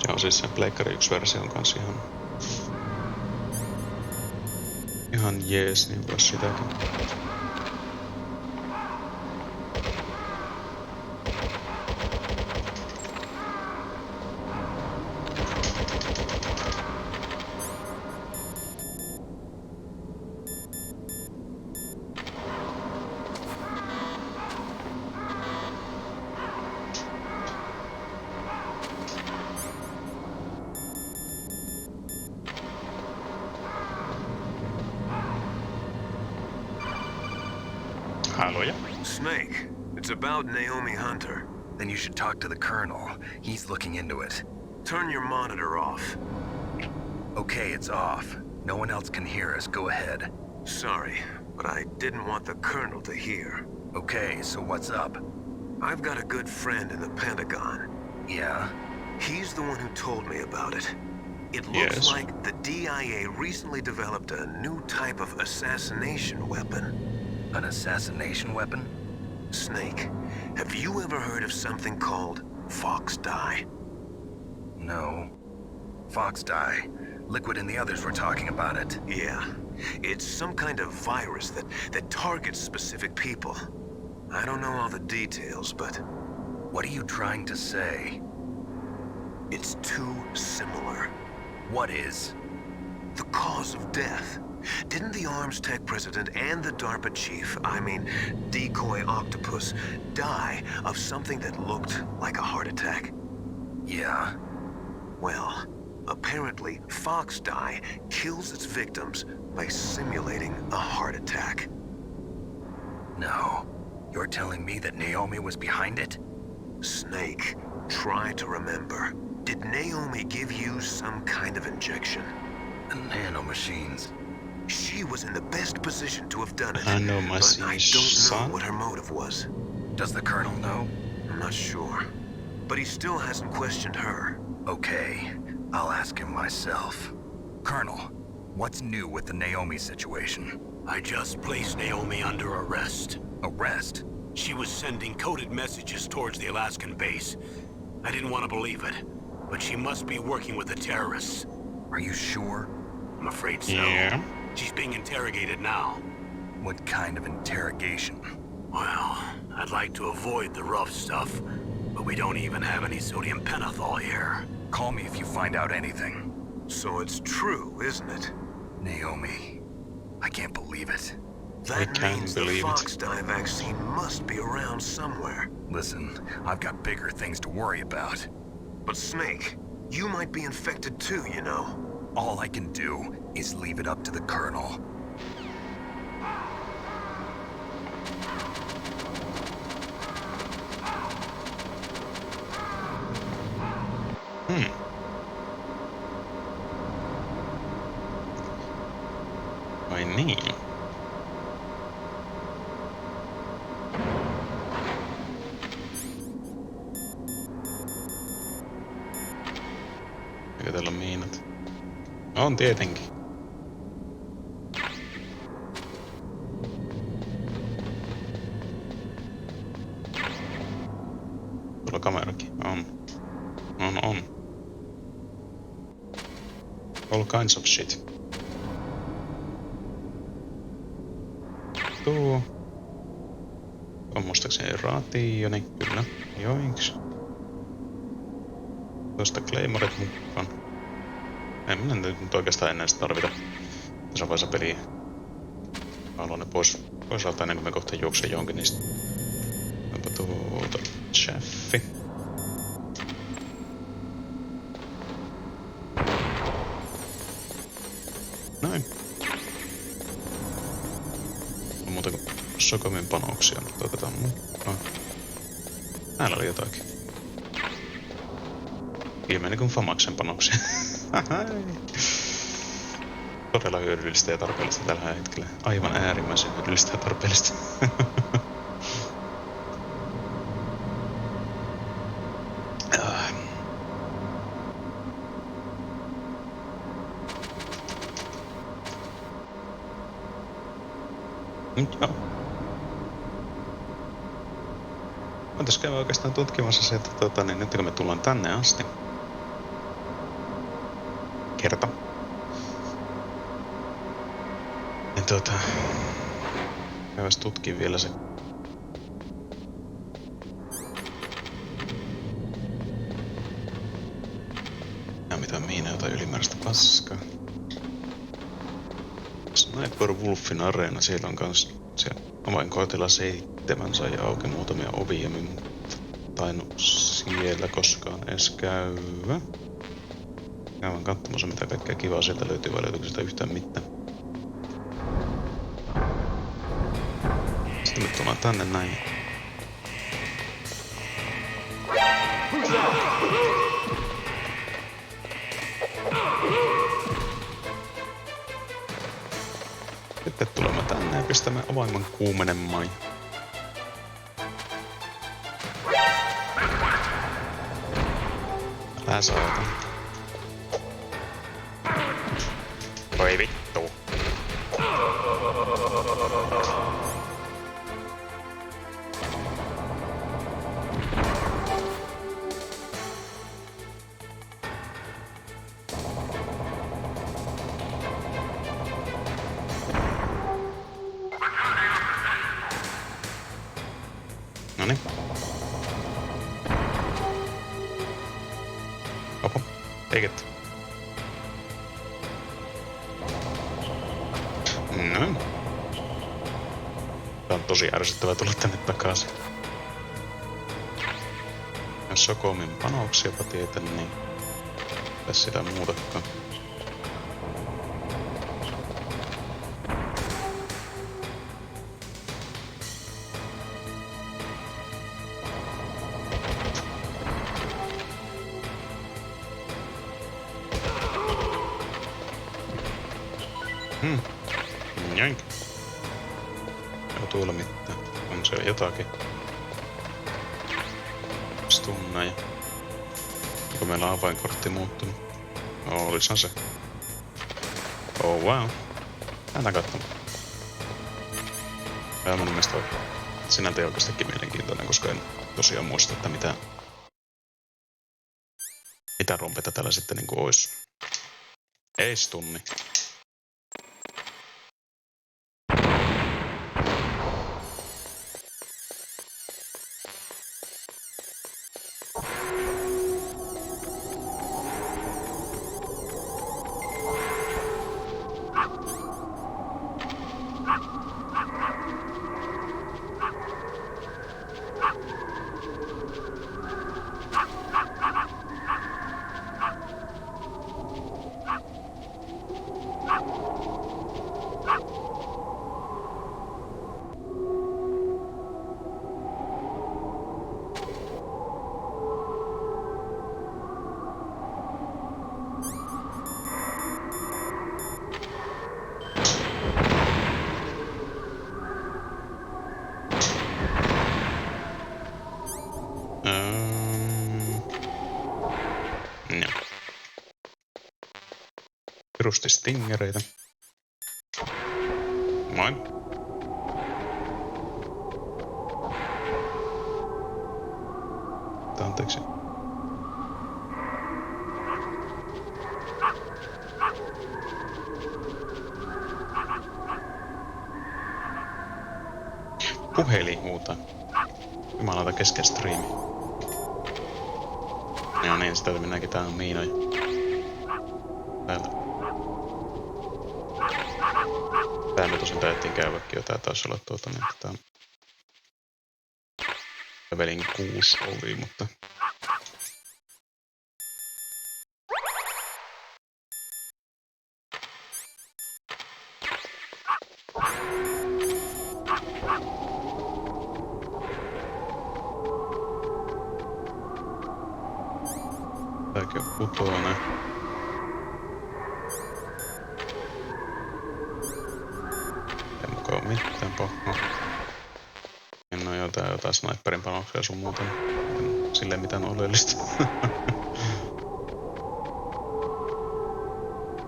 Joo, siis se Pleikkari 1-versio on kans ihan jees, niin vois sitäkin. Snake, it's about Naomi Hunter. Then you should talk to the Colonel. He's looking into it. Turn your monitor off. Okay, it's off. No one else can hear us. Go ahead. Sorry, but I didn't want the Colonel to hear. Okay, so what's up? I've got a good friend in the Pentagon. Yeah? He's the one who told me about it. It looks like the DIA recently developed a new type of assassination weapon. An assassination weapon? Snake, have you ever heard of something called Fox Dye? No. Fox Dye. Liquid and the others were talking about it. Yeah. It's some kind of virus that targets specific people. I don't know all the details, but... What are you trying to say? It's too similar. What is? The cause of death. Didn't the Arms Tech president and the DARPA chief, Decoy Octopus, die of something that looked like a heart attack? Yeah. Well, apparently Fox Dye kills its victims by simulating a heart attack. No. You're telling me that Naomi was behind it? Snake, try to remember. Did Naomi give you some kind of injection? Nanomachines. She was in the best position to have done it, I know my but I don't son. know what her motive was. Does the Colonel know? I'm not sure, but he still hasn't questioned her. Okay, I'll ask him myself. Colonel, what's new with the Naomi situation? I just placed Naomi under arrest. Arrest? She was sending coded messages towards the Alaskan base. I didn't want to believe it, but she must be working with the terrorists. Are you sure? I'm afraid so. Yeah. She's being interrogated now. What kind of interrogation? Well, I'd like to avoid the rough stuff, but we don't even have any sodium pentothal here. Call me if you find out anything. So it's true, isn't it? Naomi, I can't believe it. That means the fox dye vaccine must be around somewhere. Listen, I've got bigger things to worry about. But Snake, you might be infected too, you know. All I can do is leave it up to the Colonel. Vai niin. Eikö täällä ole miinat? On tietenkin. Tuolla kamerakin. On. On. All kinds of shit. Tuo. On muistaakseni rationi. Kyllä. Joinks. Tuosta Claymoret mukaan. Ei minä nyt oikeastaan enää sitä tarvita tässä vaiheessa peliä. Haluan ne pois alta ennen kuin me kohta juoksee johonkin niistä. Onpa tuota cheffi. Noin. On muuta kuin Sokomin panoksia, mutta otetaan mukaan. Täällä oli jotakin. Ilmeinen kuin Famaksen panoksia. Todella hyödyllistä ja tarpeellista tällä hetkellä. Aivan äärimmäisen hyödyllistä ja tarpeellista. Joo. Mä tässä käyn oikeastaan tutkimassa se, että nyt kun me tullaan tänne asti. Kerta. Niin käyväs tutkin vielä se. Ja mitä mihin jotain ylimääräistä paskaa. Sniper Wolfin areena, siellä on kans siellä avainkoitila 7 sai auki muutamia ovia, mutta tainnut siellä koskaan edes käydä. Käydään katsomassa mitä kaikkea kivaa sieltä löytyy, vai löytyykö sitä yhtään mitään. Sitten me tullaan tänne näin. Sitten tulemme tänne ja pistämme avaimen kuumenemaan. Älä saata. Voi vittu. Noniin. Opo, take it. No. Tää on tosi ärsyttävää tulla tänne takaisin. Jos Sokomin panoksiapa tietän, niin tässä sitä muutakaan. Joink. Ei tuolla mitään. On se jotakin. Stunneja. Onko meillä avainkortti muuttunut? Olishan se. Oh wow. Lähdetään katsomaan. Tää mun mielestä sinältä oikeastikin mielenkiintoinen, koska en tosiaan muista, että mitä rompeta täällä sitten niinku ois. Ei stunni. Krustistingereitä. Moi. Anteeksi. Puhelin huutaa. Jumalauta kesken striimi. Ja niin, sitä mennäänkin täällä on miinoja. Täällä. Tää me tosin täyttiin käyväkin jo. Tää taisi olla niin, tää on... Levelin 6 oli, mutta... Tääkin on putoinen. Ei mukaan oo mitään pahaa. En oo jotain sniperin panoksia sun muuta. Silleen mitään oleellista.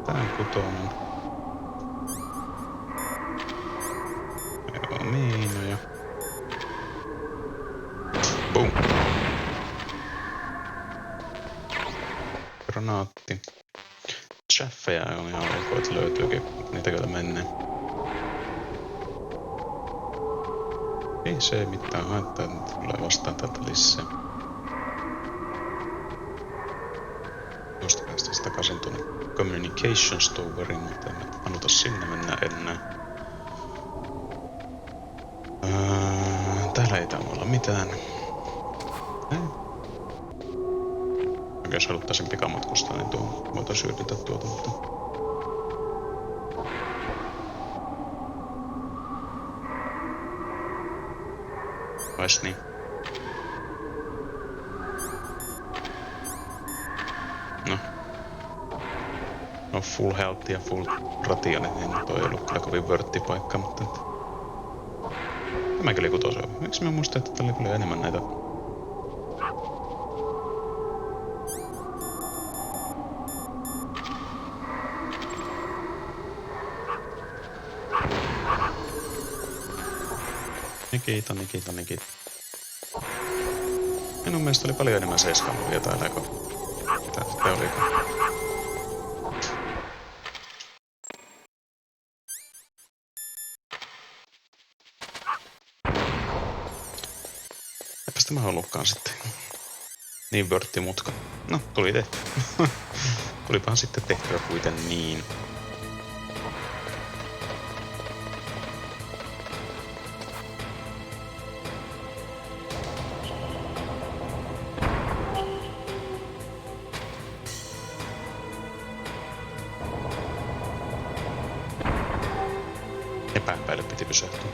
Tää on putoinen. Joo, miinoja. Boom. Granaatti. Chaffeja on ihan ok, että löytyykin niitä kyllä menee. Ei se mitään haittaa, että tulee vastaan täältä lisää. Tuosta päästä sitä takaisin tuonne Communications Toweriin, mutta en haluta sinne mennä enää. Täällä ei täällä olla mitään. Jos haluttaisin pikamatkustaa, niin tuo voitaisiin hyödyntää tuota, mutta... Vois niin. No full health ja full rationit, niin toi ei ollut kyllä kovin vörtti paikka, mutta... Tämäkin oli kutosella. Miksi mä muistan, että täällä oli enemmän näitä... Nikita. Minun mielestä oli paljon enemmän seiskamuvia täällä, kun... Mitä sitä olikaan? Eipä sitä mä ollutkaan sitten. Niin vörtti mutka. No, tuli tehty. Tulipahan sitten tehtyä kuiten niin. Pään päälle piti pysähtyä.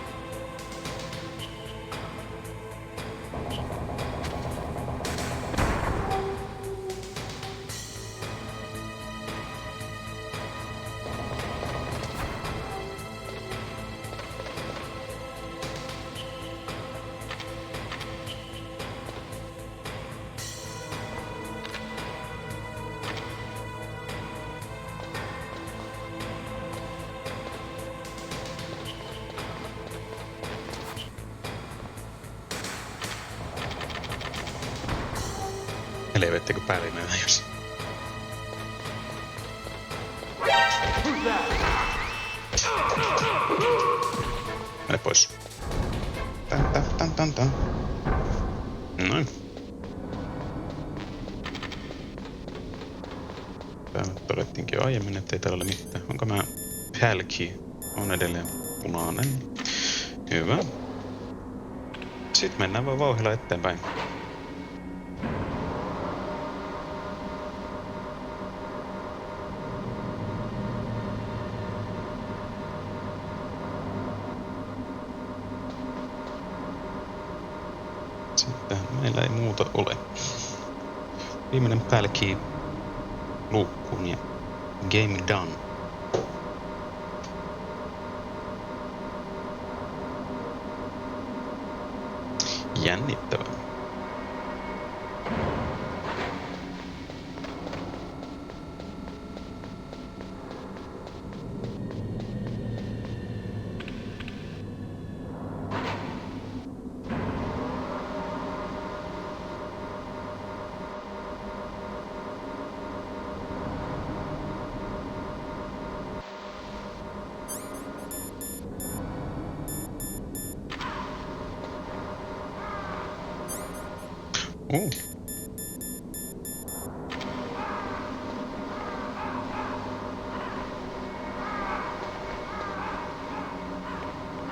Helvettikö pärinää jos... Mene pois. Tän. Noin. Täällä todettiinkin jo aiemmin, ettei täällä ole mitään. Onko mä... Pälki on edelleen punainen. Hyvä. Sitten mennään vaan vauhdilla eteenpäin. Meillä ei muuta ole. Viimeinen pälki luukkuun ja game done. Jännittävää.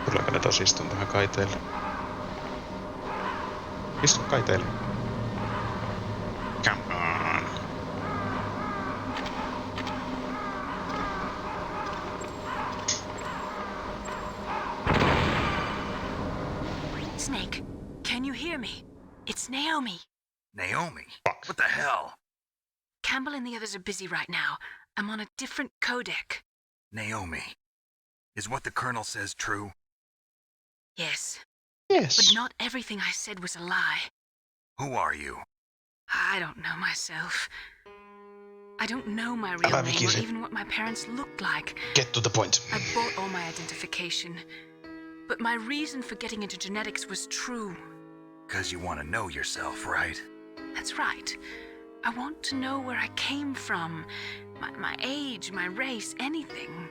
Tuleeko ne tos istun tähän kaiteelle? Istu kaiteelle. Come on. Snake, can you hear me? It's Naomi. Naomi? Fuck. What the hell? Campbell and the others are busy right now. I'm on a different codec. Naomi, is what the Colonel says true? Yes, Yes. but not everything I said was a lie. Who are you? I don't know myself. I don't know my real Älä name or vikise. even what my parents looked like. Get to the point. I bought all my identification. But my reason for getting into genetics was true. Because you want to know yourself, right? That's right. I want to know where I came from. My age, my race, anything.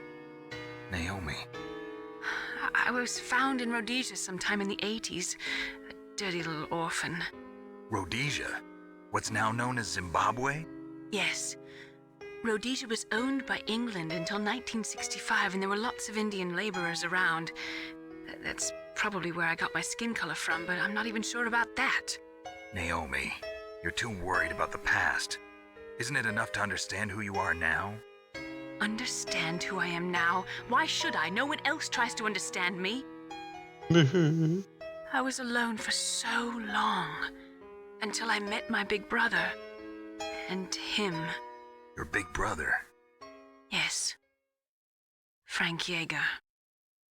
Naomi, I was found in Rhodesia sometime in the 80s. A dirty little orphan. Rhodesia? What's now known as Zimbabwe? Yes. Rhodesia was owned by England until 1965, and there were lots of Indian laborers around. That's probably where I got my skin color from, but I'm not even sure about that. Naomi, you're too worried about the past. Isn't it enough to understand who you are now? Understand who I am now? Why should I? No one else tries to understand me. I was alone for so long, until I met my big brother. And him. Your big brother? Yes. Frank Yeager.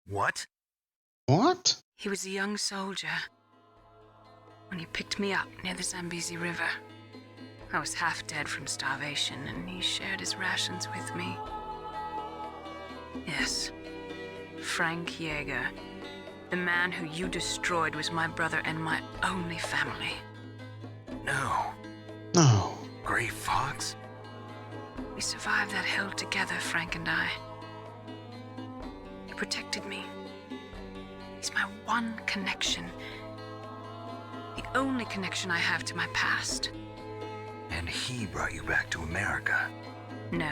What? What? He was a young soldier when he picked me up near the Zambezi River. I was half dead from starvation, and he shared his rations with me. Yes, Frank Yeager. The man who you destroyed was my brother and my only family. No. No. Gray Fox? We survived that hell together, Frank and I. He protected me. He's my one connection. The only connection I have to my past. And he brought you back to America? No.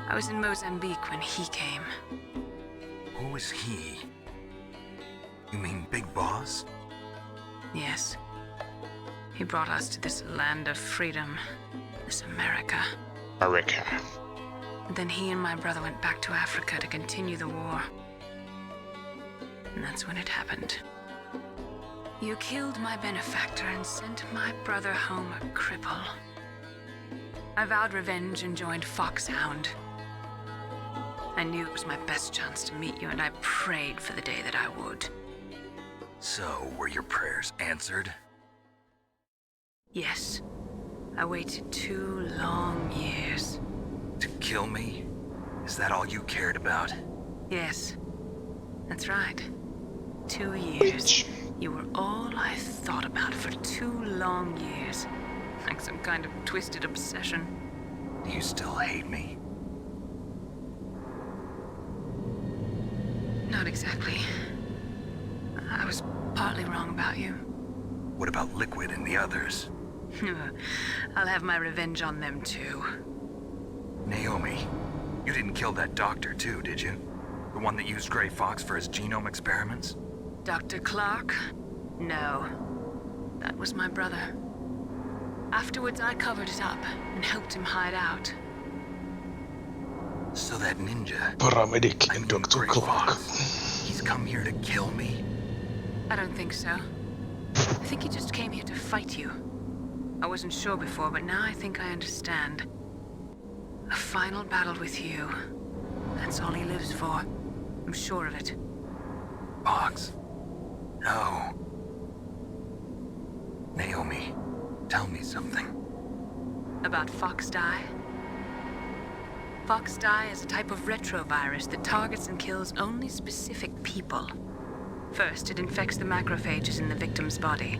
I was in Mozambique when he came. Who is he? You mean Big Boss? Yes. He brought us to this land of freedom, this America. America. And then he and my brother went back to Africa to continue the war. And that's when it happened. You killed my benefactor and sent my brother home a cripple. I vowed revenge and joined Foxhound. I knew it was my best chance to meet you, and I prayed for the day that I would. So, were your prayers answered? Yes. I waited 2 long years. To kill me? Is that all you cared about? Yes. That's right. 2 years. Bitch. You were all I thought about for 2 long years. Like some kind of twisted obsession. Do you still hate me? Not exactly. I was partly wrong about you. What about Liquid and the others? I'll have my revenge on them too. Naomi, you didn't kill that doctor too, did you? The one that used Gray Fox for his genome experiments? Dr. Clark? No. That was my brother. Afterwards, I covered it up and helped him hide out. So that ninja... Paramedic I and mean, Dr. Gray Clark. Fox, he's come here to kill me? I don't think so. I think he just came here to fight you. I wasn't sure before, but now I think I understand. A final battle with you. That's all he lives for. I'm sure of it. Fox. No. Naomi, tell me something. About Fox Die? Fox Die is a type of retrovirus that targets and kills only specific people. First, it infects the macrophages in the victim's body.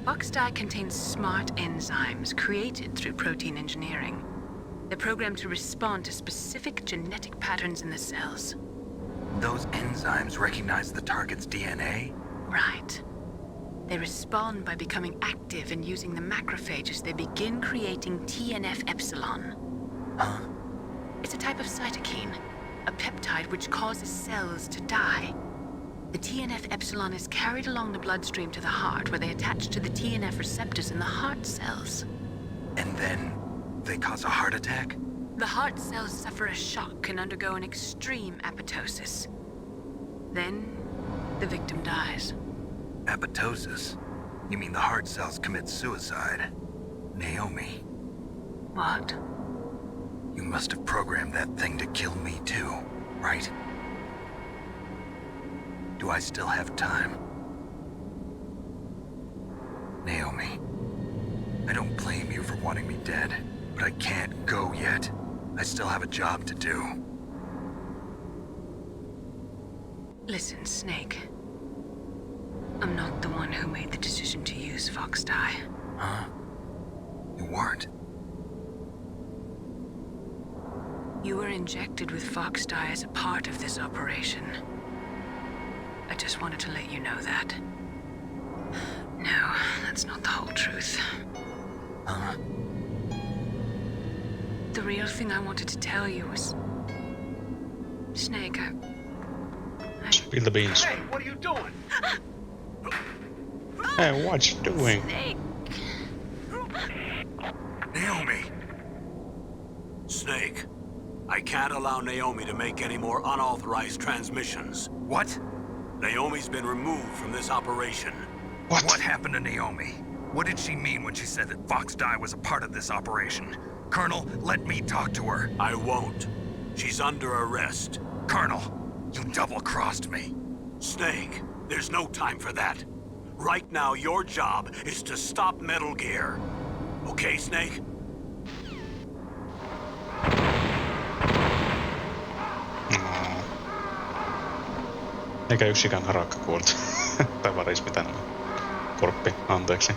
Fox Die contains smart enzymes created through protein engineering. They're programmed to respond to specific genetic patterns in the cells. Those enzymes recognize the target's DNA? Right. They respond by becoming active and using the macrophages. They begin creating TNF-epsilon. Huh? It's a type of cytokine, a peptide which causes cells to die. The TNF-epsilon is carried along the bloodstream to the heart, where they attach to the TNF receptors in the heart cells. And then they cause a heart attack? The heart cells suffer a shock and undergo an extreme apoptosis. Then, the victim dies. Apoptosis? You mean the heart cells commit suicide? Naomi. What? You must have programmed that thing to kill me too, right? Do I still have time? Naomi, I don't blame you for wanting me dead, but I can't go yet. I still have a job to do. Listen, Snake. I'm not the one who made the decision to use Fox Dye. Huh? You weren't? You were injected with Fox Dye as a part of this operation. I just wanted to let you know that. No, that's not the whole truth. Huh? The real thing I wanted to tell you was... Snake, Spill the beans. Hey, what are you doing? Hey, what you doing? Snake! Naomi! Snake, I can't allow Naomi to make any more unauthorized transmissions. What? Naomi's been removed from this operation. What happened to Naomi? What did she mean when she said that Fox Dye was a part of this operation? Colonel, let me talk to her. I won't. She's under arrest. Colonel, you double-crossed me. Snake, there's no time for that. Right now, your job is to stop Metal Gear. Okay, Snake? Eikä yksikään harakka kuollut. Tai varis mitä nämä. Korppi, anteeksi.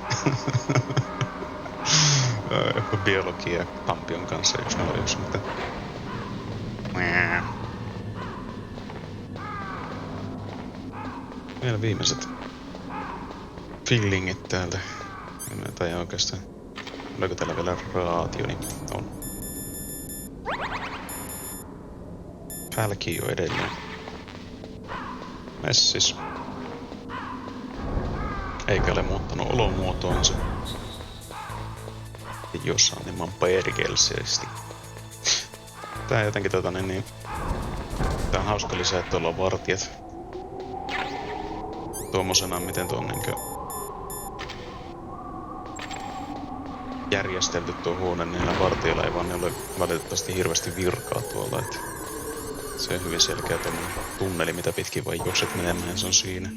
Biologia Tampion kanssa 101, mutta... Vielä viimeiset fillingit täältä. Tai oikeastaan... Oliko täällä vielä raatio, niin on. Pälki jo edelleen. Messis. Eikä ole muuttanut olomuotoansa. Ja jossain nimman perkelseesti. Tää jotenkin niin... Tää on hauska lisää, että ollaan vartijat. Tuommoisena, miten tuo on niinkö... järjestelty tuo huone, niin niillä vartijoilla ei vaan ne ole valitettavasti hirveästi virkaa tuolla, että... Se on hyvin selkeä tommonen tunneli, mitä pitkin voi juokset menemään, ja se on siinä.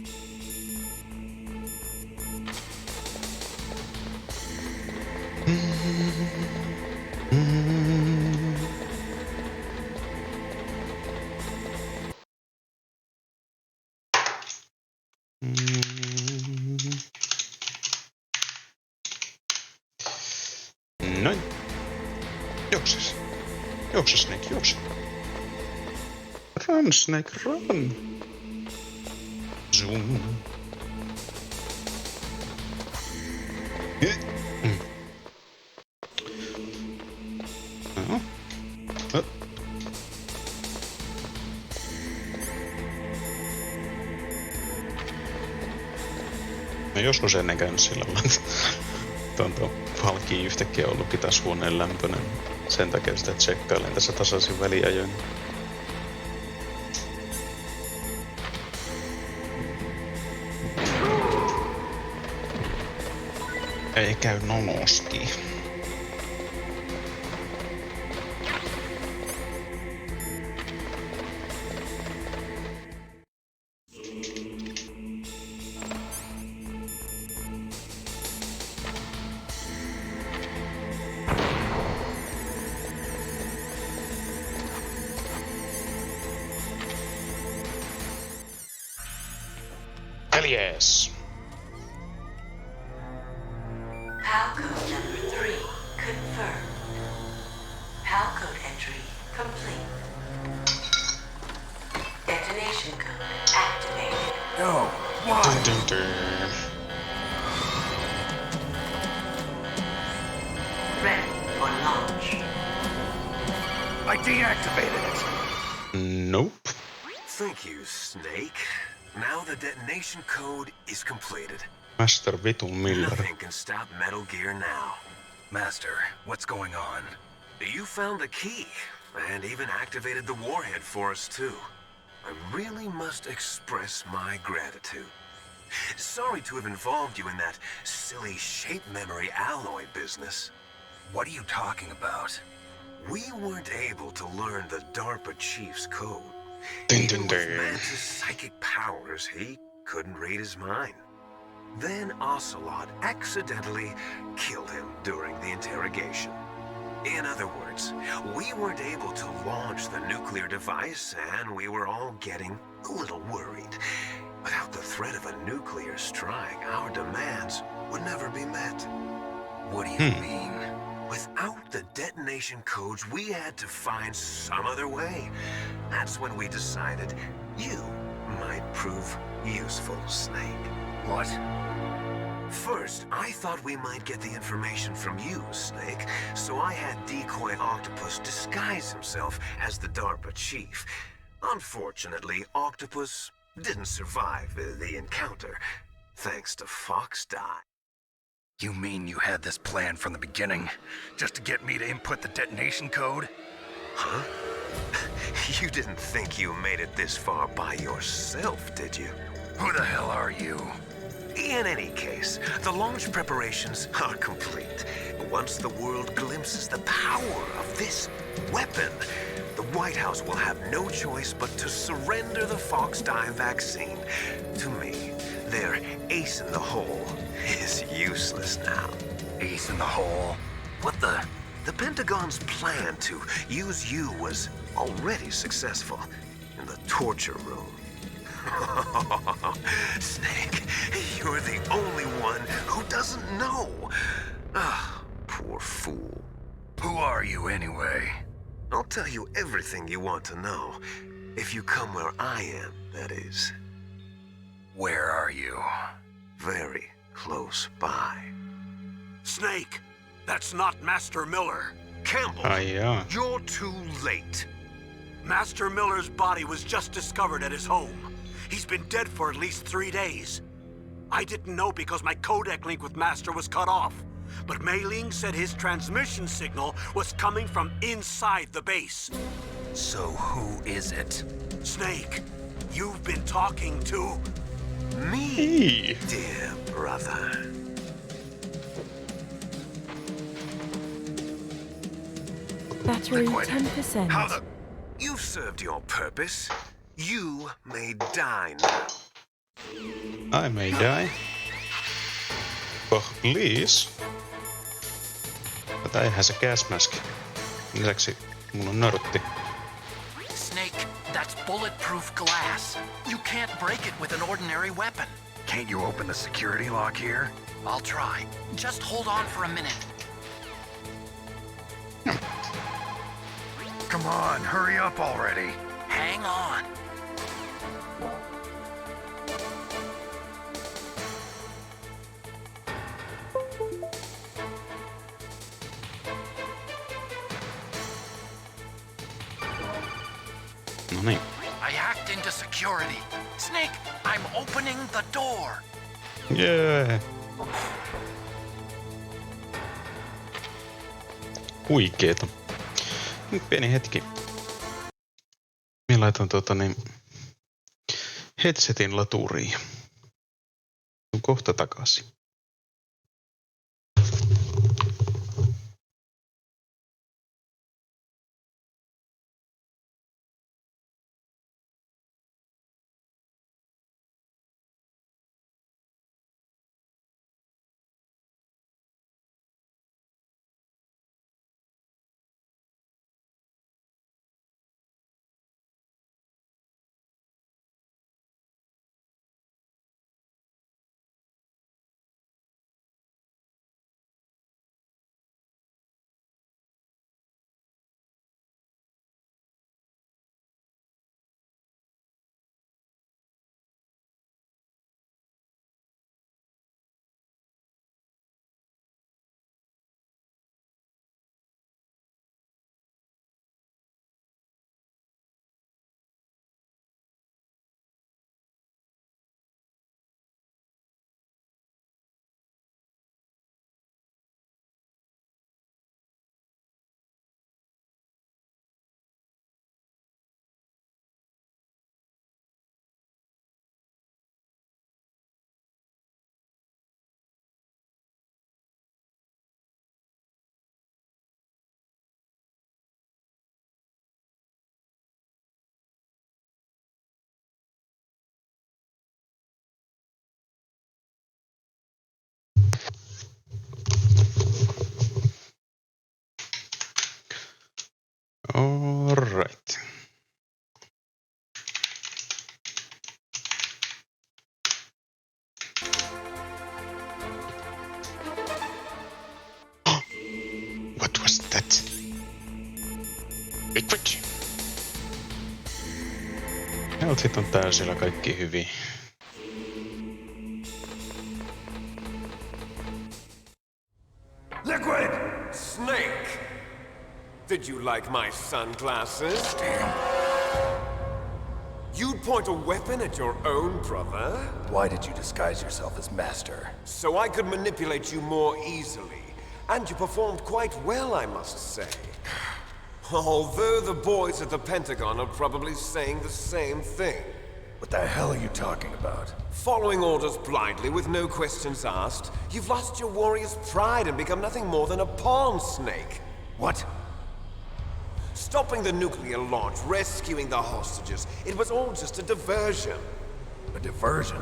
Noin. Juokses. Juokses, Snake, juokse. Run, Snake, run! Zoom. No joskus ennen käynyt sillä lailla, että tuo Valki yhtäkkiä ollutkin taas huoneen lämpöinen. Sen takia sitä tsekkailen tässä tasaisin väliajoin. Ei käy nonosti. Yes. PAL code number 3 confirmed. PAL code entry complete. Detonation code activated. No, why? Dun, dun, dun. deactivated it. Nope. Thank you, Snake. Now the detonation code is completed. Master Vitun Miller. Nothing can stop Metal Gear now. Master, what's going on? You found the key, and even activated the warhead for us, too. I really must express my gratitude. Sorry to have involved you in that silly shape memory alloy business. What are you talking about? We weren't able to learn the DARPA chief's code. Dun, Even dun, with dun. Mantis' psychic powers, he couldn't read his mind. Then Ocelot accidentally killed him during the interrogation. In other words, we weren't able to launch the nuclear device, and we were all getting a little worried. Without the threat of a nuclear strike, our demands would never be met. What do you mean? Without the detonation codes, we had to find some other way. That's when we decided you might prove useful, Snake. What? First, I thought we might get the information from you, Snake, so I had Decoy Octopus disguise himself as the DARPA chief. Unfortunately, Octopus didn't survive the encounter, thanks to Fox Die. You mean you had this plan from the beginning? Just to get me to input the detonation code? Huh? You didn't think you made it this far by yourself, did you? Who the hell are you? In any case, the launch preparations are complete. Once the world glimpses the power of this weapon, the White House will have no choice but to surrender the Fox Die vaccine to me. Their ace in the hole is useless now. Ace in the hole? What the? The Pentagon's plan to use you was already successful in the torture room. Snake, you're the only one who doesn't know. Ah, poor fool. Who are you anyway? I'll tell you everything you want to know. If you come where I am, that is. Where are you? Very close by. Snake, that's not Master Miller. Campbell, Yeah. you're too late. Master Miller's body was just discovered at his home. He's been dead for at least 3 days. I didn't know because my codec link with Master was cut off. But Mei Ling said his transmission signal was coming from inside the base. So who is it? Snake, you've been talking to... Me, Hey. dear brother. Battery Liquid. 10%. How the... You've served your purpose. You may die now. I may die. Oh, please. Tätä eihän se gas mask. Lisäksi mulla on nörtti. Snake, that's bulletproof glass. You can't break it with an ordinary weapon. Can't you open the security lock here? I'll try. Just hold on for a minute. Come on, hurry up already. Hang on. No niin. I hacked into security. Snake, I'm opening the door. Jee. Huikeeta. Nyt pieni hetki. Minä laitan headsetin laturiin. Tuun kohta takaisin. Outfit on täysillä, kaikki hyvin. Liquid! Snake! Did you like my sunglasses? Damn. You'd point a weapon at your own brother? Why did you disguise yourself as Master? So I could manipulate you more easily. And you performed quite well, I must say. Although the boys at the Pentagon are probably saying the same thing. What the hell are you talking about? Following orders blindly with no questions asked, you've lost your warrior's pride and become nothing more than a pawn, Snake. What? Stopping the nuclear launch, rescuing the hostages, it was all just a diversion. A diversion?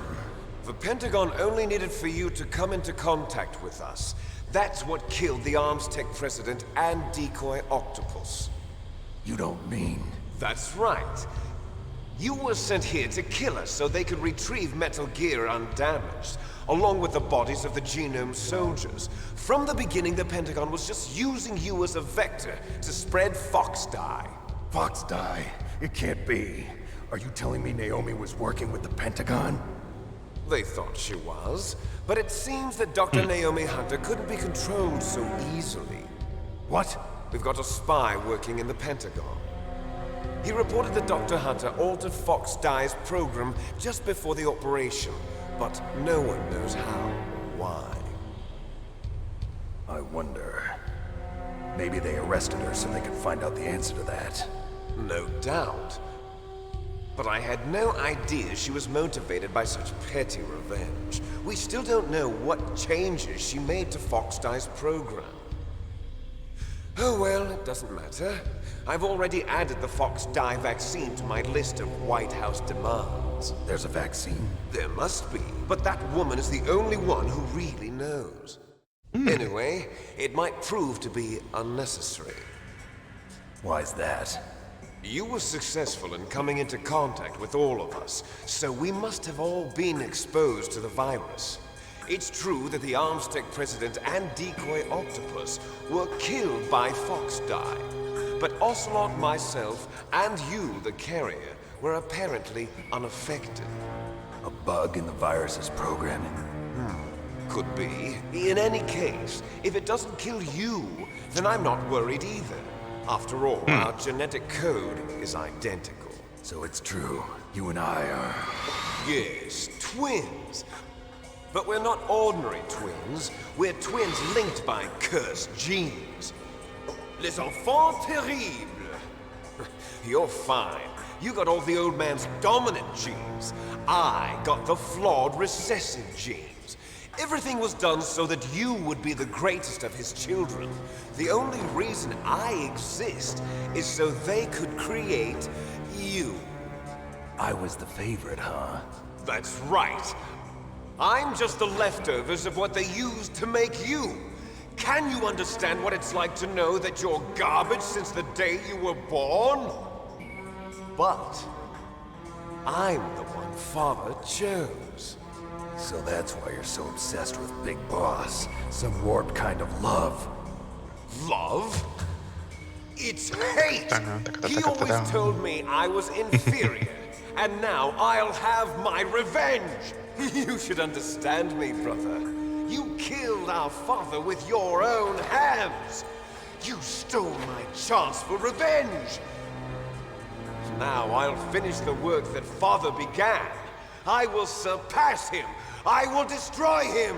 The Pentagon only needed for you to come into contact with us. That's what killed the Arms Tech president and decoy octopus. You don't mean... That's right. You were sent here to kill us so they could retrieve Metal Gear undamaged, along with the bodies of the Genome soldiers. From the beginning, the Pentagon was just using you as a vector to spread Fox Dye. Fox Dye? It can't be. Are you telling me Naomi was working with the Pentagon? They thought she was, but it seems that Dr. Naomi Hunter couldn't be controlled so easily. What? We've got a spy working in the Pentagon. He reported that Dr. Hunter altered Fox Dye's program just before the operation, but no one knows how or why. I wonder... Maybe they arrested her so they could find out the answer to that. No doubt. But I had no idea she was motivated by such petty revenge. We still don't know what changes she made to Fox Dye's program. Oh well, it doesn't matter. I've already added the Fox Dye vaccine to my list of White House demands. There's a vaccine? There must be, but that woman is the only one who really knows. Anyway, it might prove to be unnecessary. Why's that? You were successful in coming into contact with all of us, so we must have all been exposed to the virus. It's true that the Arms Tech president and decoy octopus were killed by Fox Dye, but Ocelot, myself, and you, the carrier, were apparently unaffected. A bug in the virus's programming? Could be. In any case, if it doesn't kill you, then I'm not worried either. After all, our genetic code is identical. So it's true. You and I are... Yes, twins. But we're not ordinary twins. We're twins linked by cursed genes. Les enfants terribles. You're fine. You got all the old man's dominant genes. I got the flawed recessive genes. Everything was done so that you would be the greatest of his children. The only reason I exist is so they could create you. I was the favorite, huh? That's right. I'm just the leftovers of what they used to make you. Can you understand what it's like to know that you're garbage since the day you were born? But I'm the one Father chose. So that's why you're so obsessed with Big Boss. Some warped kind of love. Love? It's hate! He always told me I was inferior, and now I'll have my revenge! You should understand me, brother. You killed our father with your own hands! You stole my chance for revenge! Now I'll finish the work that Father began. I will surpass him! I will destroy him!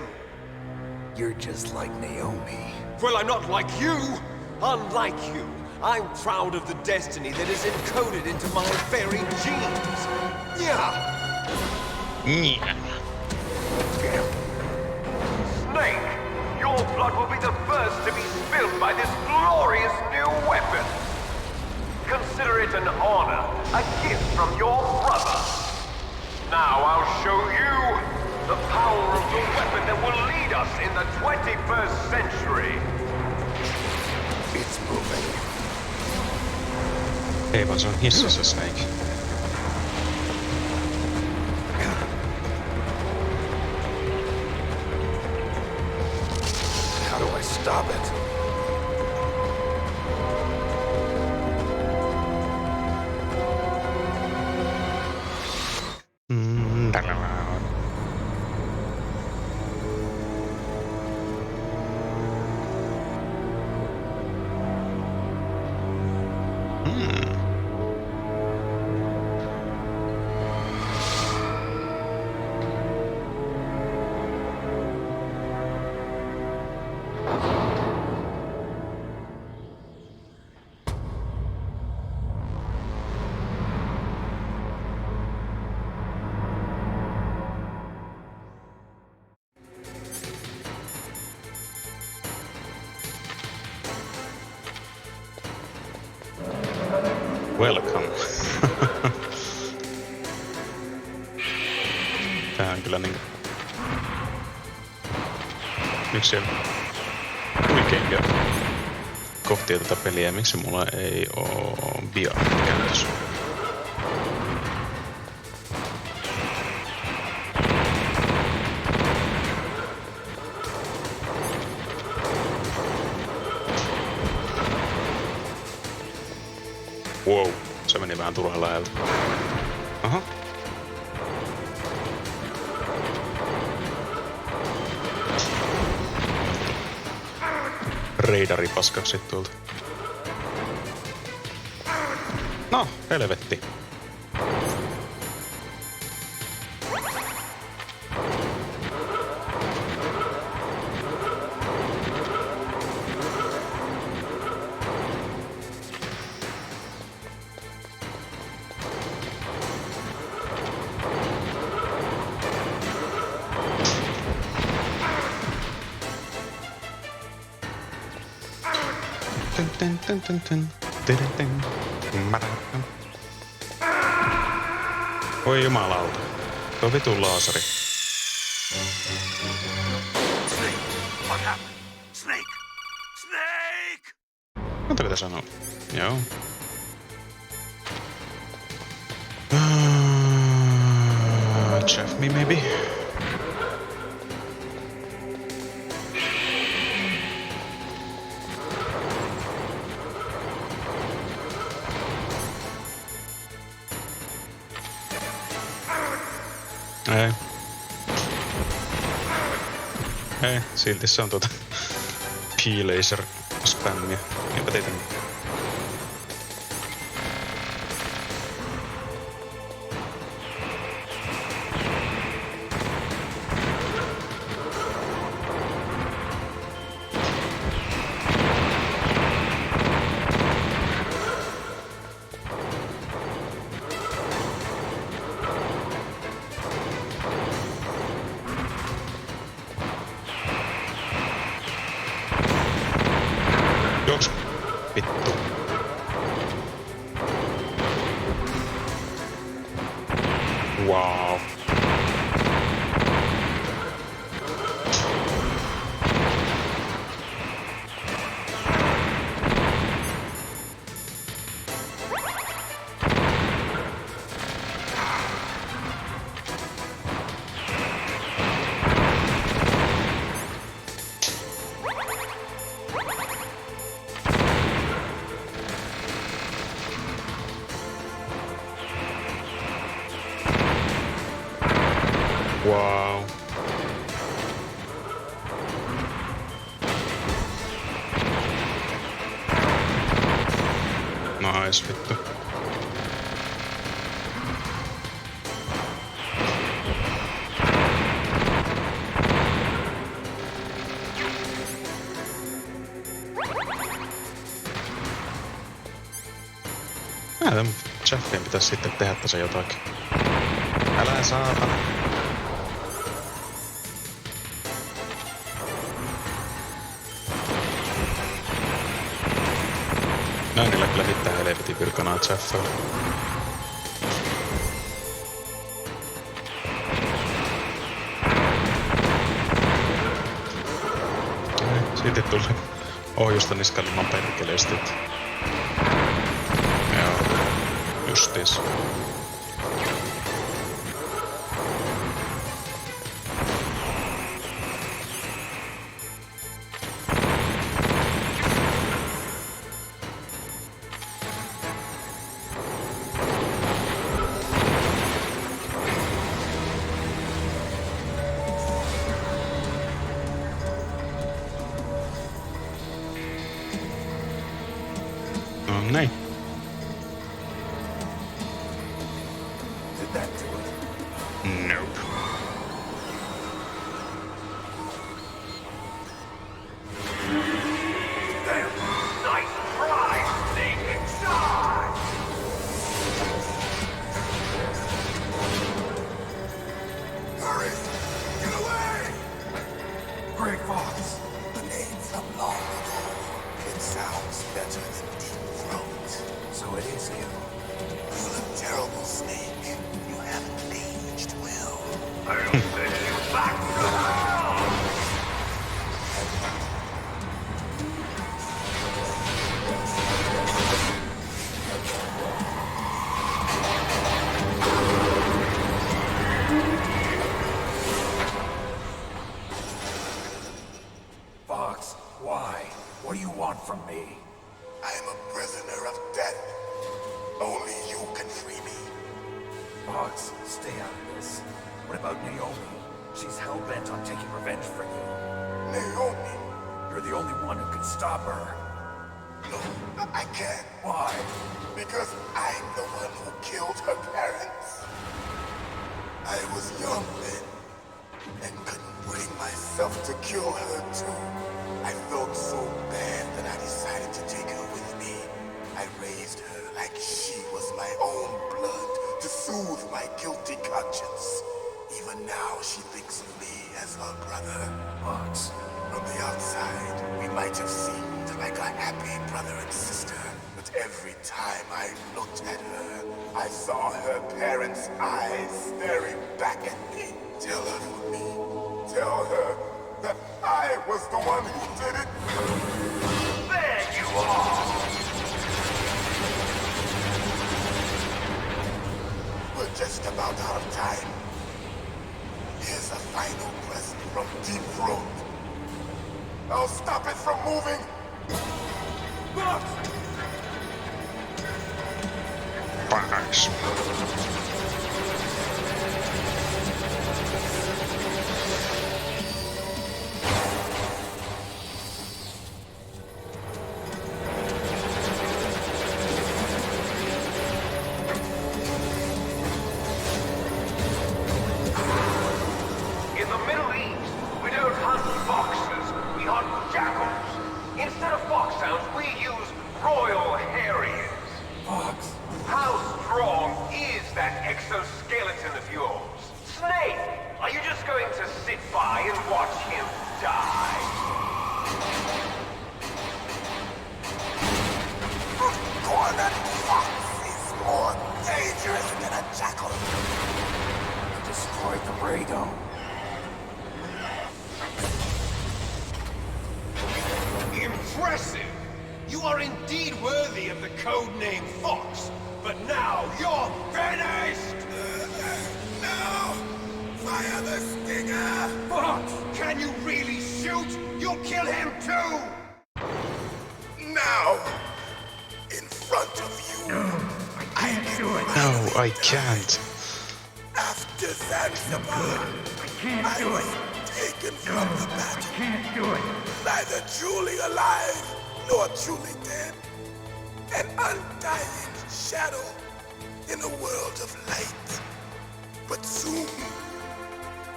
You're just like Naomi. Well, I'm not like you! Unlike you, I'm proud of the destiny that is encoded into my very genes! Yeah! Snake, your blood will be the first to be spilled by this glorious new weapon! Consider it an honor, a gift from your brother! Now I'll show you the power of the weapon that will lead us in the 21st century. It's moving. Ei vaan se on hississä Snake. How do I stop it? welcome. Tää on kyllä niinku yksi huikeimpia kohtia tätä peliä. Miksi mulla ei oo bio käytössä? Wow, se meni vähän turhalla läheltä. Aha. Reidari paskaksi tuolta. No, helvetti. Oi jumalauta. Tuo vitun laaseri. Snake! What happened? Snake! Snake! Mitä pitää sanoa? Joo. Jeff me maybe? Ei, silti se on P-laser spämmiä. Eipä teitä mitään. Juoksu. Vittu. Wow. Wow. Nice, vittu. Chaffien pitäisi sitten tehdä tässä jotakin. Älä saatana. No niillä kyllä hittää helvetin virkanaa Chaffella. Siitä tuli ohjusta niskalliman perkeleesti. Joo, justiis. Näin. Did that do it? Nope. Damn! Nice try! Think inside! Hurry! Get away! Grey Fox. The name from long ago. It sounds better than Deep Throat. So it is you. I'll send you back to hell! Fox, why? What do you want from me? I am a prisoner of death. Only you can free me. Fox, stay out of this. What about Naomi? She's hell-bent on taking revenge for you. Naomi? You're the only one who can stop her. No, I can't. Why? Because I'm the one who killed her parents. I was young then, and couldn't bring myself to kill her too. I felt so bad that I decided to take her with me. I raised her like she was my own blood to soothe my guilty conscience. Even now, she thinks of me as her brother. Fox. From the outside, we might have seemed like a happy brother and sister. But every time I looked at her, I saw her parents' eyes staring back at me. Tell her for me. Tell her that I was the one who did it. There you are! We're just about out of time. Here's a final present from Deep Throat. I'll stop it from moving. Pax. In the Middle East, we don't hunt foxes, we hunt jackals. Instead of foxhounds, we use royal harriers. Fox. How strong is that exoskeleton of yours? Snake, are you just going to sit by and watch him die? Cornered fox is more dangerous than a jackal. You destroyed the radome. Impressive! You are indeed worthy of the codename Fox, but now you're finished! No! Fire the stinger! Fox, can you really shoot? You'll kill him too! Now! In front of you! No, I can't do it. No, I can't. After Zanzibar, I can't do it. taken from the battle. I can't do it. Neither truly alive nor truly dead. An undying shadow in a world of light. But soon,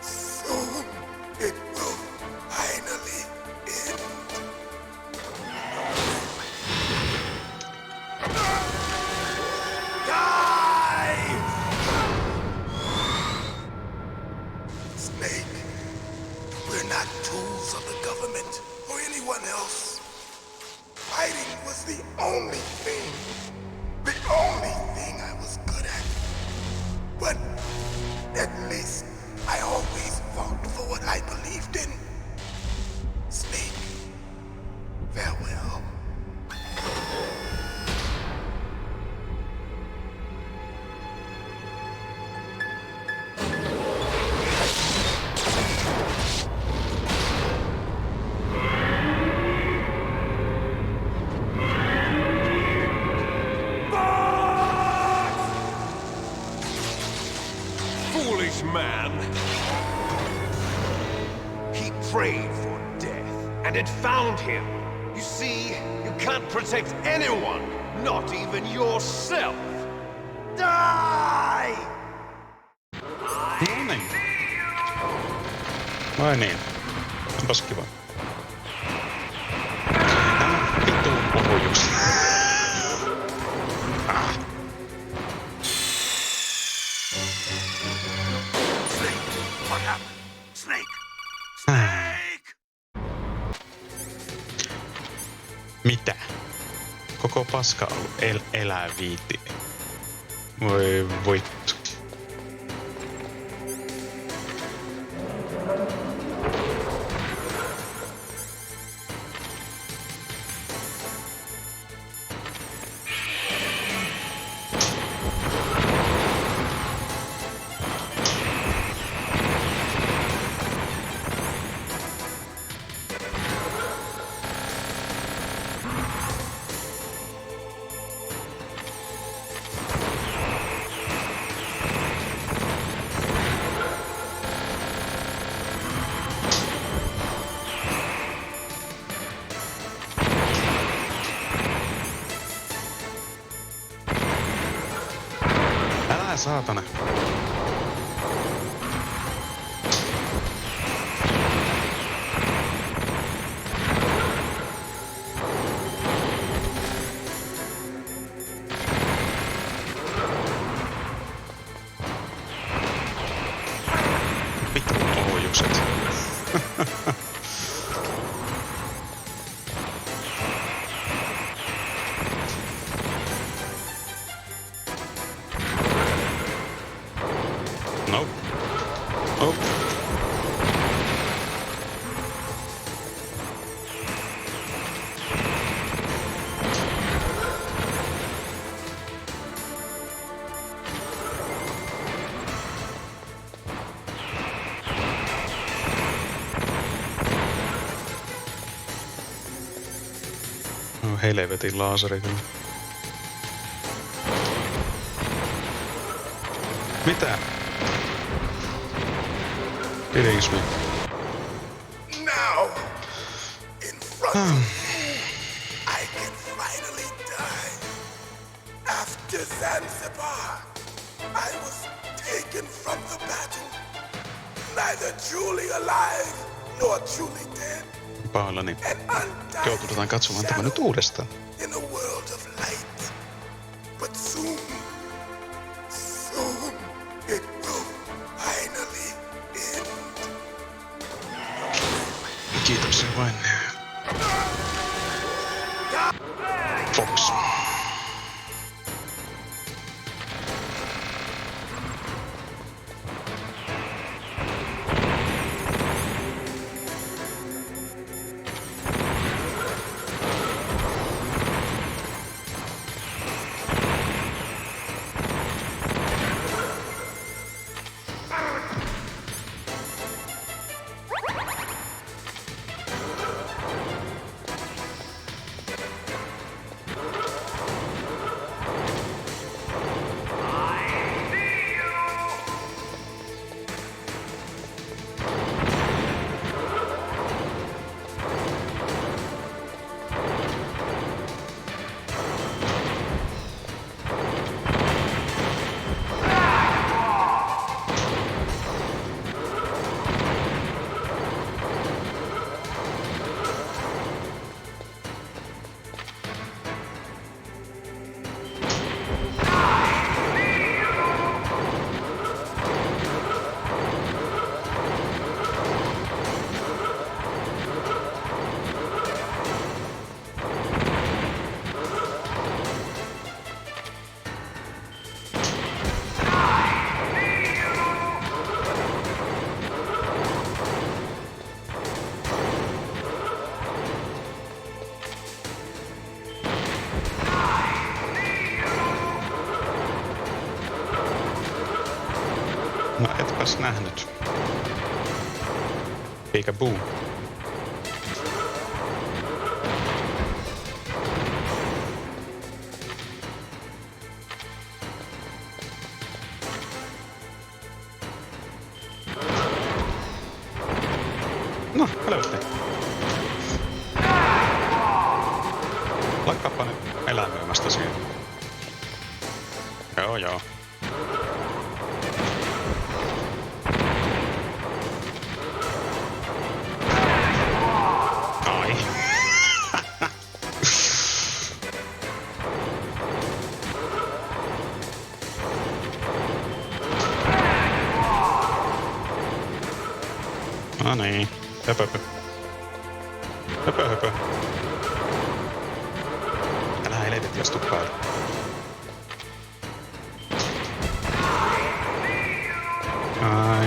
soon, it will finally end. Die! Snake, we're not tools of the government or anyone else. Fighting was the only thing I was good at. But at least I always fought for what I believed in. Snake, farewell. Foolish man! He prayed for death, and it found him. You see, you can't protect anyone, not even yourself. Die! No niin. Vai niin. Onpas kiva. Vitun pohjus. What happened? Snake! Snake! Mitä? Koko paska on elää viiti. Voi vittu. Älä saatana. Vittu ohjukset. Nope. Nope. No helvetin laaseri kyllä. Mitä? Kiddings me? Now, in front of you, I can finally die. After Zanzibar, I was taken from the battle, neither truly alive nor truly dead. Pahoillani. An undying Joututaan katsomaan tämä nyt uudestaan. in a world of light. But soon it will finally end. Kiitoksia vain. Fox. No etpäs nähnyt. Peekaboo. No, helvetti. Lakkaappa nyt elämöimästä siihen. Joo, joo. Ai. No niin. Höpö. Höpö, höpö. Älä helvetti astu päälle.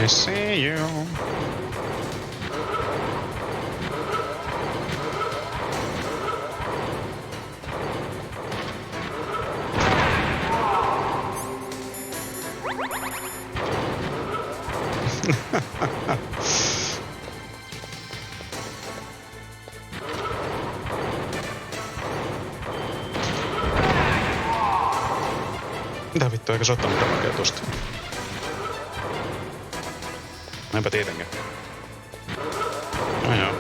I see you. Mitä vittua, eikö se ottanut tämäkään tosta? Enpä tietenkään. No joo.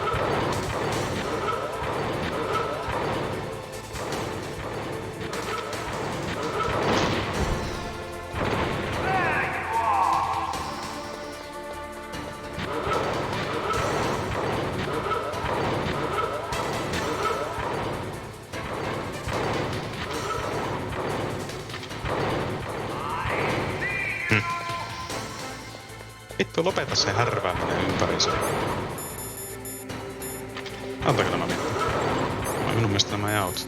Vittu, lopeta se härvääminen ympäriinsä. Antaako nämä mitään? Minun mielestä nämä ei auta.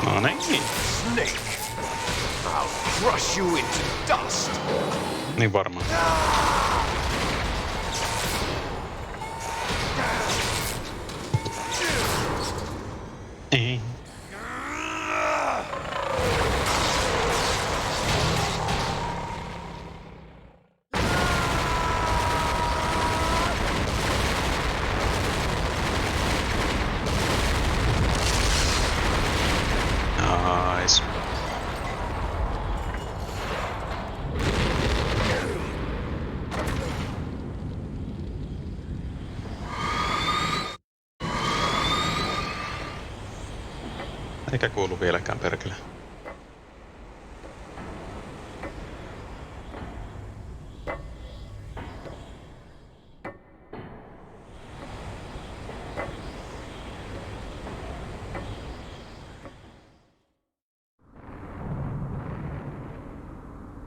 No niin. Snake! I'll crush you into dust! Niin varmaan. Ei. Nice. Eikä kuulu vieläkään perkele.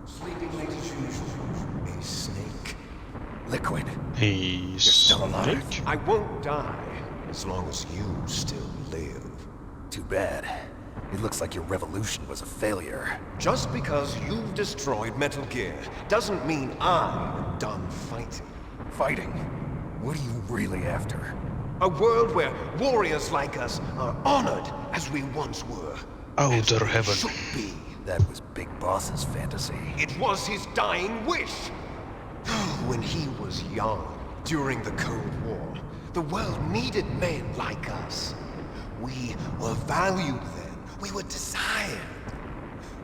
Sleeping late as usual. A snake. Liquid. He's still alive. I won't die as long as you still live. Too bad. It looks like your revolution was a failure. Just because you've destroyed Metal Gear doesn't mean I'm done fighting. Fighting? What are you really after? A world where warriors like us are honored as we once were. Outer heaven. Should be. That was Big Boss's fantasy. It was his dying wish. When he was young, during the Cold War, the world needed men like us. We were valued then. We were desired.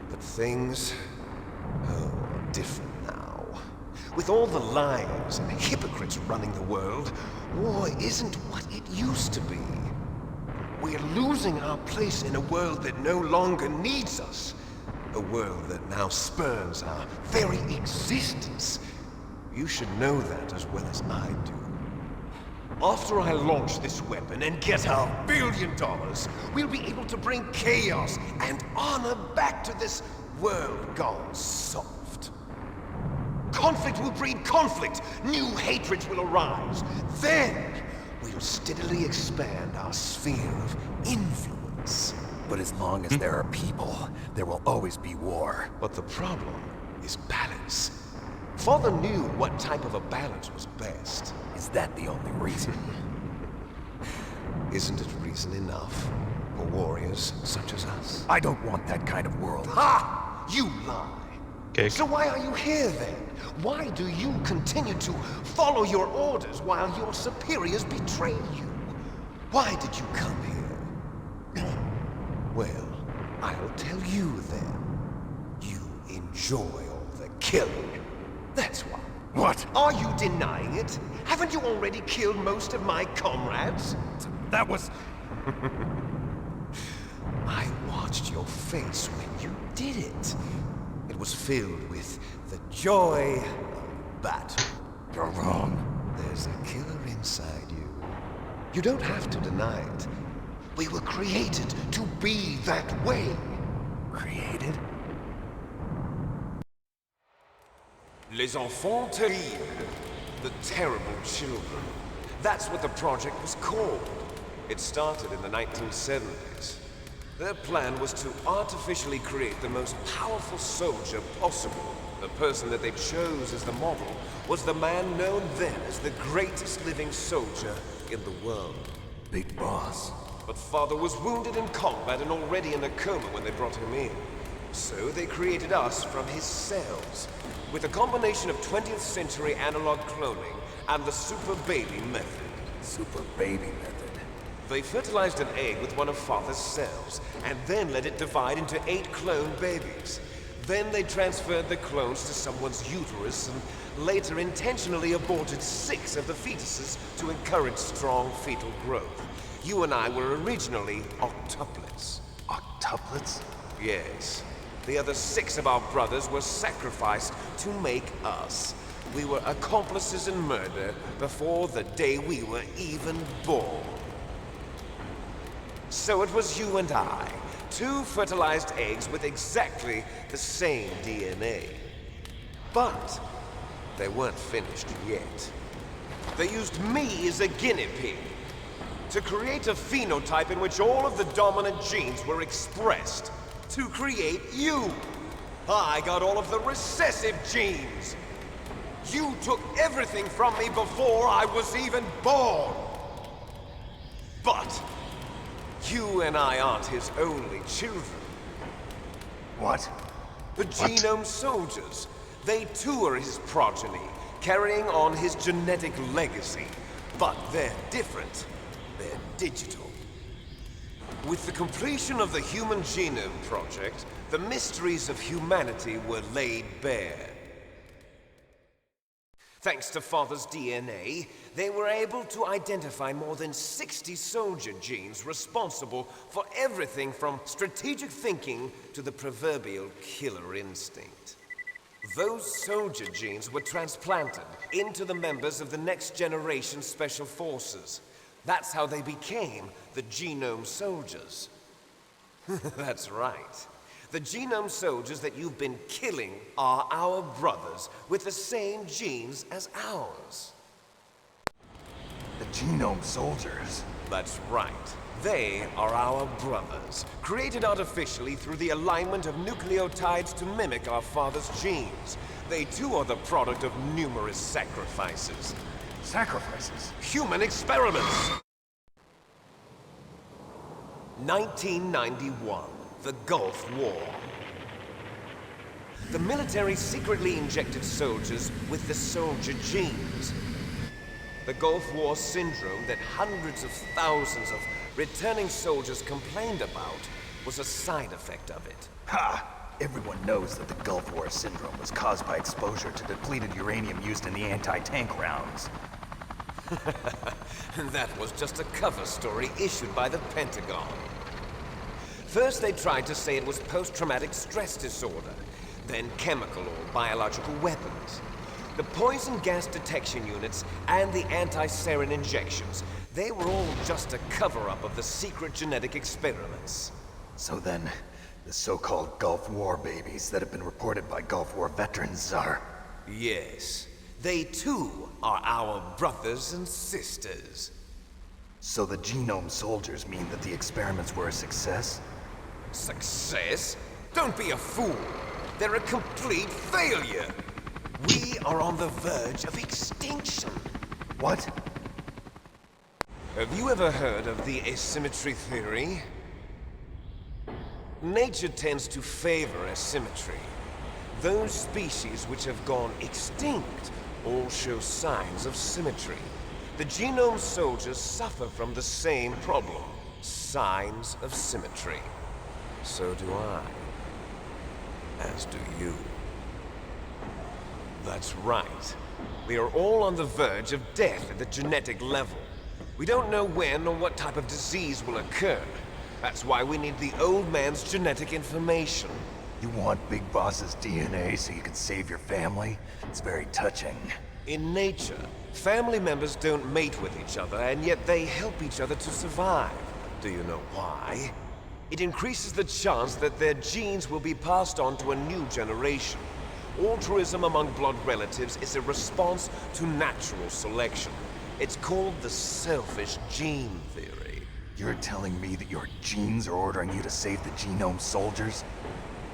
But things are different now. With all the lies and hypocrites running the world, war isn't what it used to be. We're losing our place in a world that no longer needs us. A world that now spurns our very existence. You should know that as well as I do. After I launch this weapon and get our $1 billion, we'll be able to bring chaos and honor back to this world gone soft. Conflict will breed conflict. New hatreds will arise. Then, we'll steadily expand our sphere of influence. But as long as there are people, there will always be war. But the problem is balance. Father knew what type of a balance was best. Is that the only reason? Isn't it reason enough for warriors such as us? I don't want that kind of world. Ha! You lie! Okay. So why are you here then? Why do you continue to follow your orders while your superiors betray you? Why did you come here? Well, I'll tell you then. You enjoy all the killing. That's why. What? Are you denying it? Haven't you already killed most of my comrades? That was... I watched your face when you did it. It was filled with the joy of battle. You're wrong. There's a killer inside you. You don't have to deny it. We were created to be that way. Created? Les enfants terribles. The terrible children. That's what the project was called. It started in the 1970s. Their plan was to artificially create the most powerful soldier possible. The person that they chose as the model was the man known then as the greatest living soldier in the world. Big Boss. But Father was wounded in combat and already in a coma when they brought him in. So they created us from his cells, with a combination of 20th century analog cloning and the super baby method. Super baby method. They fertilized an egg with one of Father's cells, and then let it divide into 8 clone babies. Then they transferred the clones to someone's uterus and later intentionally aborted 6 of the fetuses to encourage strong fetal growth. You and I were originally octuplets. Octuplets? Yes. The other 6 of our brothers were sacrificed to make us. We were accomplices in murder before the day we were even born. So it was you and I, 2 fertilized eggs with exactly the same DNA. But they weren't finished yet. They used me as a guinea pig to create a phenotype in which all of the dominant genes were expressed. To create you. I got all of the recessive genes. You took everything from me before I was even born. But you and I aren't his only children. What? The Genome Soldiers. They too are his progeny, carrying on his genetic legacy. But they're different. They're digital. With the completion of the Human Genome Project, the mysteries of humanity were laid bare. Thanks to Father's DNA, they were able to identify more than 60 soldier genes responsible for everything from strategic thinking to the proverbial killer instinct. Those soldier genes were transplanted into the members of the next generation Special Forces. That's how they became the Genome Soldiers. That's right. The Genome Soldiers that you've been killing are our brothers with the same genes as ours. The Genome Soldiers? That's right. They are our brothers, created artificially through the alignment of nucleotides to mimic our father's genes. They too are the product of numerous sacrifices. Sacrifices? Human experiments! 1991, the Gulf War. The military secretly injected soldiers with the soldier genes. The Gulf War syndrome that hundreds of thousands of returning soldiers complained about was a side effect of it. Ha! Everyone knows that the Gulf War syndrome was caused by exposure to depleted uranium used in the anti-tank rounds. That was just a cover story issued by the Pentagon. First they tried to say it was post-traumatic stress disorder, then chemical or biological weapons. The poison gas detection units and the anti-sarin injections, they were all just a cover-up of the secret genetic experiments. So then, the so-called Gulf War babies that have been reported by Gulf War veterans are... Yes. They too are our brothers and sisters. So the Genome Soldiers mean that the experiments were a success? Success? Don't be a fool. They're a complete failure. We are on the verge of extinction. What? Have you ever heard of the asymmetry theory? Nature tends to favor asymmetry. Those species which have gone extinct all show signs of symmetry. The Genome Soldiers suffer from the same problem, signs of symmetry. So do I. As do you. That's right. We are all on the verge of death at the genetic level. We don't know when or what type of disease will occur. That's why we need the old man's genetic information. You want Big Boss's DNA so you can save your family? It's very touching. In nature, family members don't mate with each other, and yet they help each other to survive. Do you know why? It increases the chance that their genes will be passed on to a new generation. Altruism among blood relatives is a response to natural selection. It's called the selfish gene theory. You're telling me that your genes are ordering you to save the Genome Soldiers?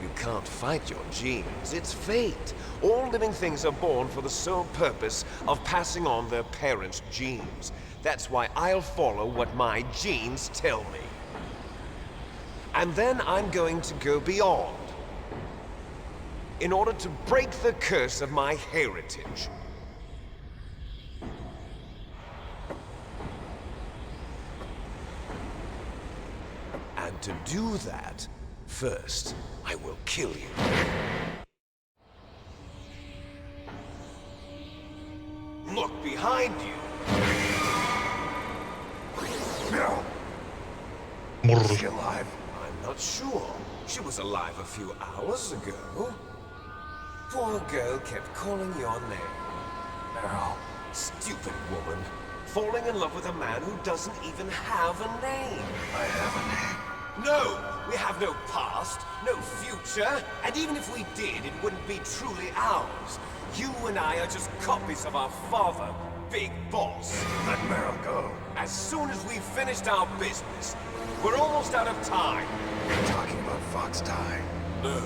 You can't fight your genes. It's fate. All living things are born for the sole purpose of passing on their parents' genes. That's why I'll follow what my genes tell me. And then I'm going to go beyond, in order to break the curse of my heritage. And to do that, first, I will kill you. Look behind you. No. Is she alive? I'm not sure. She was alive a few hours ago. Poor girl kept calling your name. Meryl, stupid woman. Falling in love with a man who doesn't even have a name. I have a name. No! We have no past, no future, and even if we did, it wouldn't be truly ours. You and I are just copies of our father, Big Boss. Let Meryl go. As soon as we've finished our business, we're almost out of time. You're talking about Fox Die. No.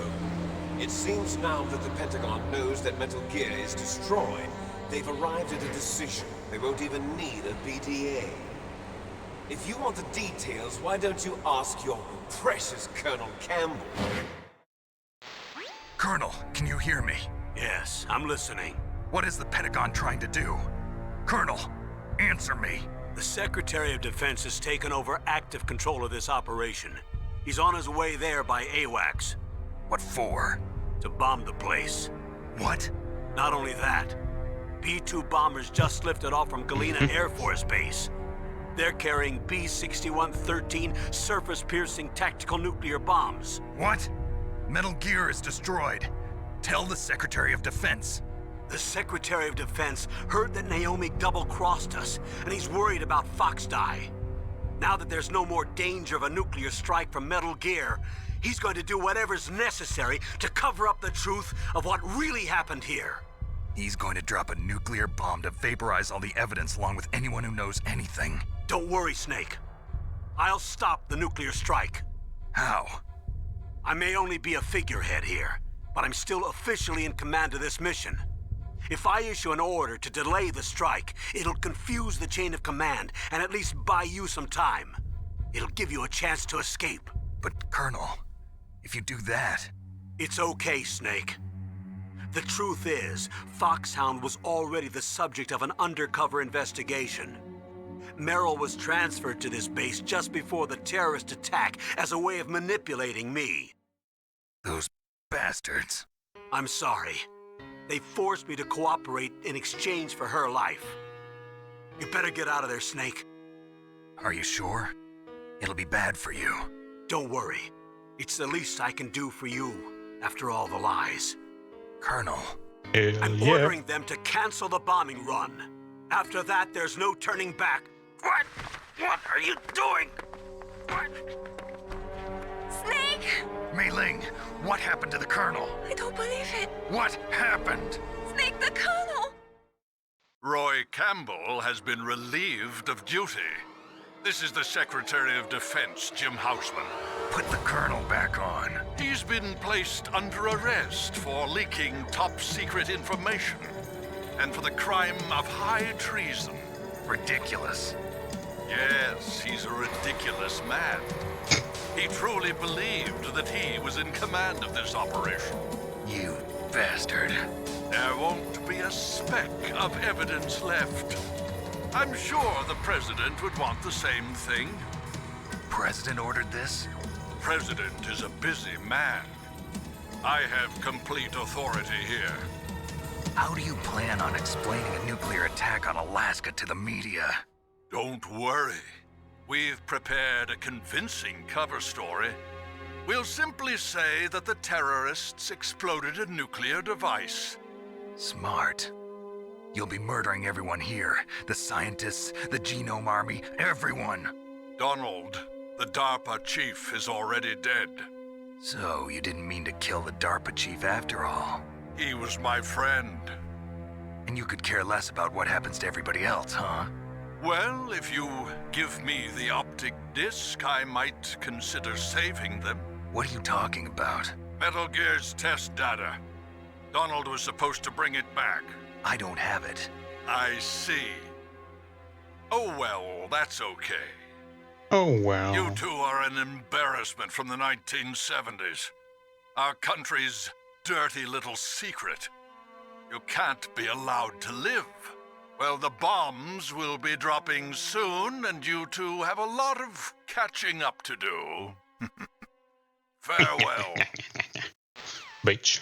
It seems now that the Pentagon knows that Metal Gear is destroyed. They've arrived at a decision. They won't even need a BTA. If you want the details, why don't you ask your precious Colonel Campbell? Colonel, can you hear me? Yes, I'm listening. What is the Pentagon trying to do? Colonel, answer me. The Secretary of Defense has taken over active control of this operation. He's on his way there by AWACS. What for? To bomb the place. What? Not only that, B-2 bombers just lifted off from Galena Air Force Base. They're carrying B-6113 surface-piercing tactical nuclear bombs. What? Metal Gear is destroyed. Tell the Secretary of Defense. The Secretary of Defense heard that Naomi double-crossed us, and he's worried about Fox Die. Now that there's no more danger of a nuclear strike from Metal Gear, he's going to do whatever's necessary to cover up the truth of what really happened here. He's going to drop a nuclear bomb to vaporize all the evidence along with anyone who knows anything. Don't worry, Snake. I'll stop the nuclear strike. How? I may only be a figurehead here, but I'm still officially in command of this mission. If I issue an order to delay the strike, it'll confuse the chain of command and at least buy you some time. It'll give you a chance to escape. But, Colonel, if you do that... It's okay, Snake. The truth is, Foxhound was already the subject of an undercover investigation. Meryl was transferred to this base just before the terrorist attack as a way of manipulating me. Those bastards. I'm sorry. They forced me to cooperate in exchange for her life. You better get out of there, Snake. Are you sure? It'll be bad for you. Don't worry. It's the least I can do for you, after all the lies. Colonel. I'm ordering them to cancel the bombing run. After that, there's no turning back. What? What are you doing? What? Snake! Mei Ling, what happened to the Colonel? I don't believe it. What happened? Snake, the Colonel! Roy Campbell has been relieved of duty. This is the Secretary of Defense, Jim Houseman. Put the Colonel back on. He's been placed under arrest for leaking top-secret information and for the crime of high treason. Ridiculous. Yes, he's a ridiculous man. He truly believed that he was in command of this operation. You bastard. There won't be a speck of evidence left. I'm sure the President would want the same thing. President ordered this? President is a busy man. I have complete authority here. How do you plan on explaining a nuclear attack on Alaska to the media? Don't worry. We've prepared a convincing cover story. We'll simply say that the terrorists exploded a nuclear device. Smart. You'll be murdering everyone here. The scientists, the Genome Army, everyone. Donald, the DARPA chief, is already dead. So you didn't mean to kill the DARPA chief after all. He was my friend. And you could care less about what happens to everybody else, huh? Well, if you give me the optic disc, I might consider saving them. What are you talking about? Metal Gear's test data. Donald was supposed to bring it back. I don't have it. I see. Oh well, that's okay. Oh wow. You two are an embarrassment from the 1970s. Our country's dirty little secret. You can't be allowed to live. Well, the bombs will be dropping soon, and you two have a lot of catching up to do. Farewell. Bitch.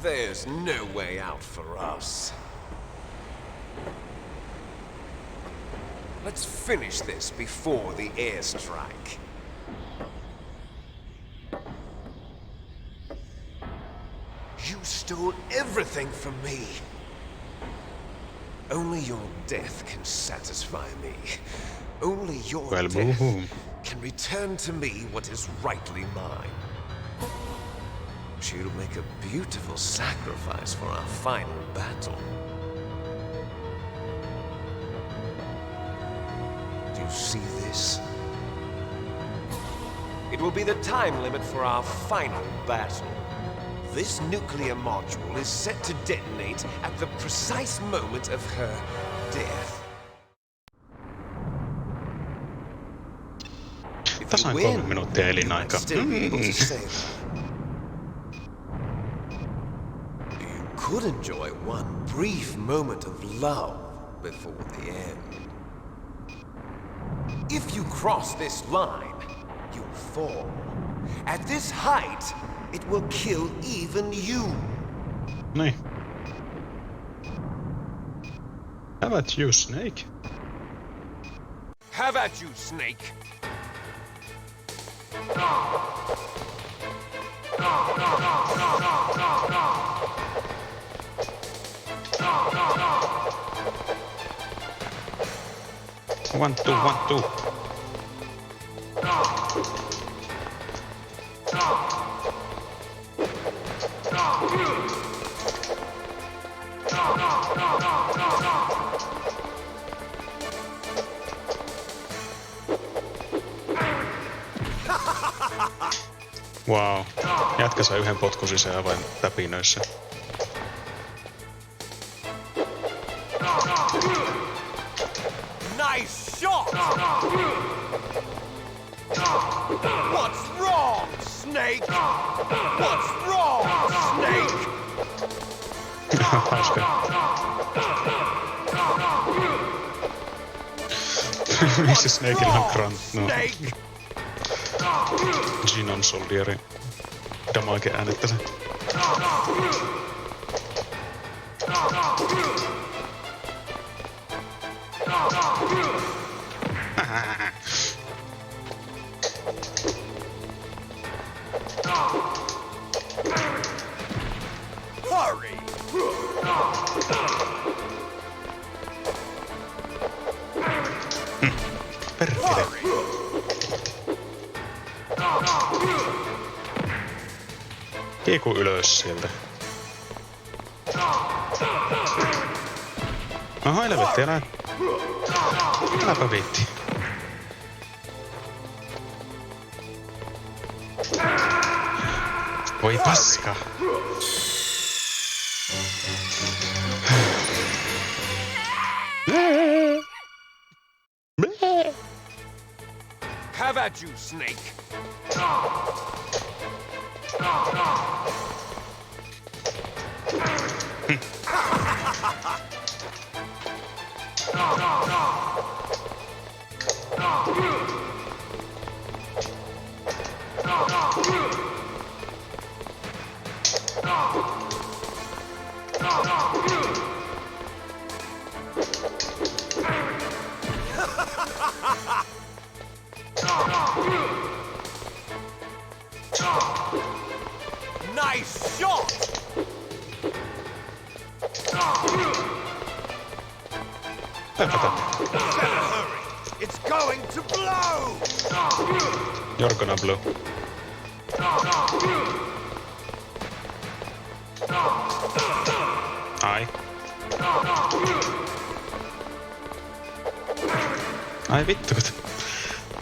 There's no way out for us. Let's finish this before the airstrike. You stole everything from me. Only your death can satisfy me. Only your death can return to me what is rightly mine. She'll make a beautiful sacrifice for our final battle. Do you see this? It will be the time limit for our final battle. This nuclear module is set to detonate at the precise moment of her death. Tasan 3 minuuttia elinaika. You could enjoy one brief moment of love before the end. If you cross this line, you'll fall. At this height, it will kill even you. Niin. How about you, Snake? How about you, Snake? One, two. Wow. Jätkä sai yhden potkun sisään vain täpinöissä. Nice shot! What's wrong, Snake? What's wrong, Snake? Hauska. Miksi Snakeilla on grant? No. Ginon Soldierin damage äänettä se. Hurry! Perkele. Kieku ylös sieltä. No helvetti, äläpä viitti. Voi paska. How about you, Snake? Nice shot! Better hurry! It's going to blow! You're gonna blow. Ai. Ai vittu,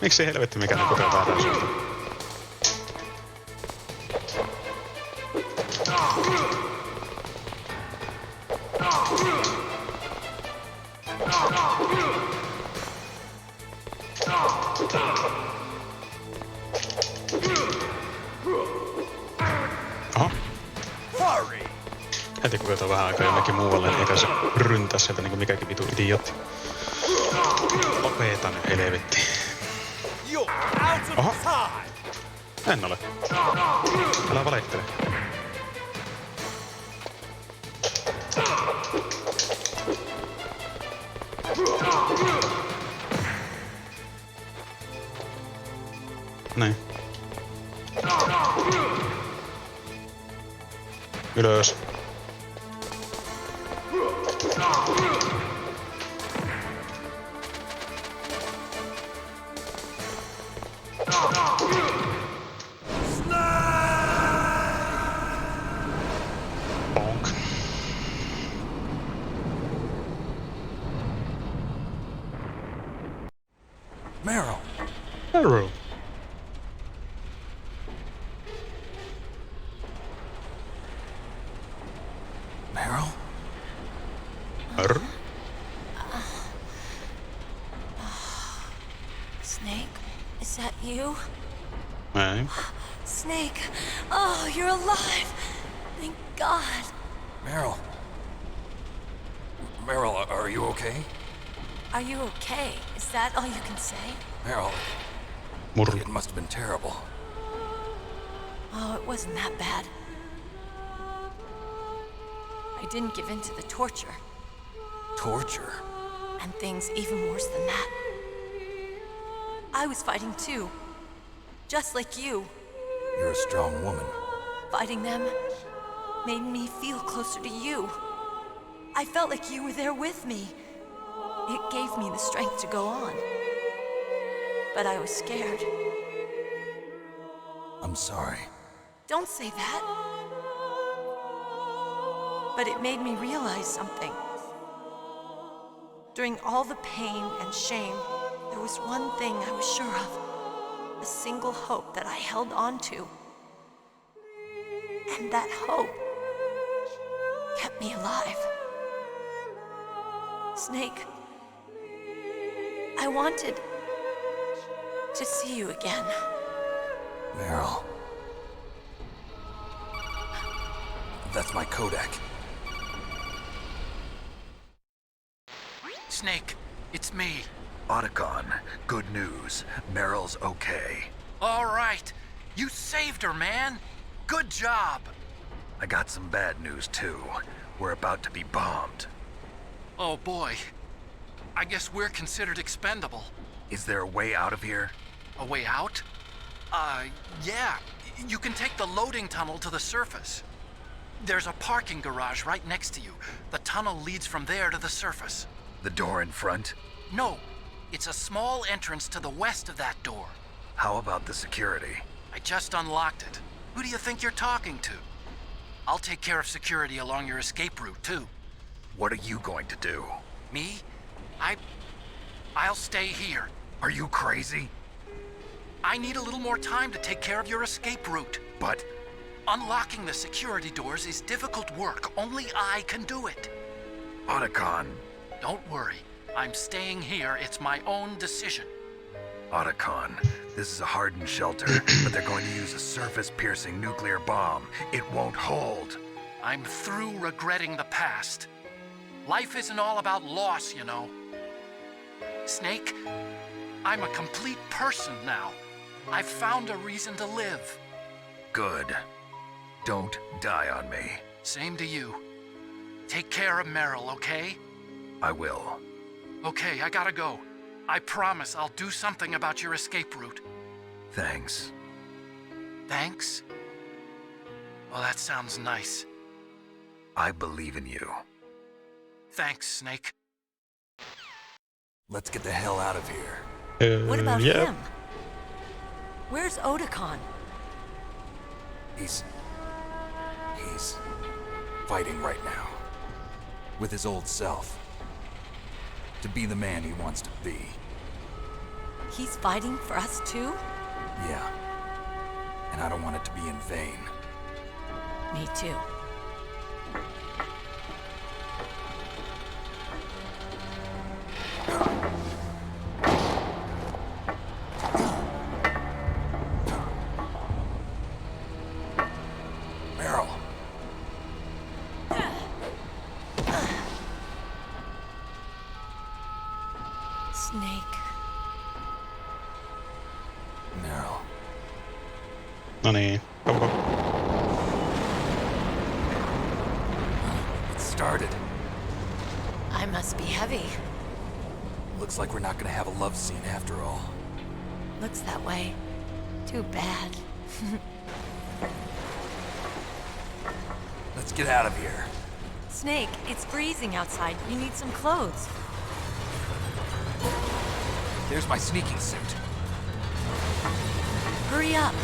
miksi helvetti mikään koko ajan väärään suuntaan? Oho. Heti kun katsoo vähän aikaa jonnekin muualle, niin eikä se ryntää sieltä niinku mikäkin vitu idiootti. Lopeta nyt helvetti. Oho. En ole. Älä valehtele. Näin. Ylös. Bonk. Meryl! Arrow. Meryl? Arr. Snake, is that you? Näin. Snake, oh, you're alive. Thank God. Meryl. Meryl, are you okay? Are you okay? Is that all you can say? Meryl, Murru. it must have been terrible. Oh, it wasn't that bad. I didn't give in to the torture. Torture? And things even worse than that. I was fighting too. Just like you. You're a strong woman. Fighting them made me feel closer to you. I felt like you were there with me. It gave me the strength to go on. But I was scared. I'm sorry. Don't say that. But it made me realize something. During all the pain and shame, there was one thing I was sure of. A single hope that I held on to. And that hope kept me alive. Snake, I wanted to see you again. Meryl. That's my Kodak. Snake, it's me. Otacon, good news. Meryl's okay. All right. You saved her, man. Good job. I got some bad news, too. We're about to be bombed. Oh, boy. I guess we're considered expendable. Is there a way out of here? A way out? Yeah. You can take the loading tunnel to the surface. There's a parking garage right next to you. The tunnel leads from there to the surface. The door in front? No. It's a small entrance to the west of that door. How about the security? I just unlocked it. Who do you think you're talking to? I'll take care of security along your escape route, too. What are you going to do? Me? I'll stay here. Are you crazy? I need a little more time to take care of your escape route. But unlocking the security doors is difficult work. Only I can do it. Otacon. Don't worry. I'm staying here. It's my own decision. Otacon, this is a hardened shelter, but they're going to use a surface-piercing nuclear bomb. It won't hold. I'm through regretting the past. Life isn't all about loss, you know. Snake, I'm a complete person now. I've found a reason to live. Good. Don't die on me. Same to you. Take care of Meryl, okay? I will. Okay, I gotta go. I promise I'll do something about your escape route. Thanks. Thanks? Well, that sounds nice. I believe in you. Thanks, Snake. Let's get the hell out of here. What about yeah. him? Where's Otacon? He's fighting right now. With his old self. To be the man he wants to be. He's fighting for us too? Yeah. And I don't want it to be in vain. Me too. Meryl. Snake. No niin, go go. It started. I must be heavy. Looks like we're not gonna have a love scene after all. Looks that way. Too bad. Let's get out of here. Snake, it's freezing outside. You need some clothes. There's my sneaking suit. Hurry up.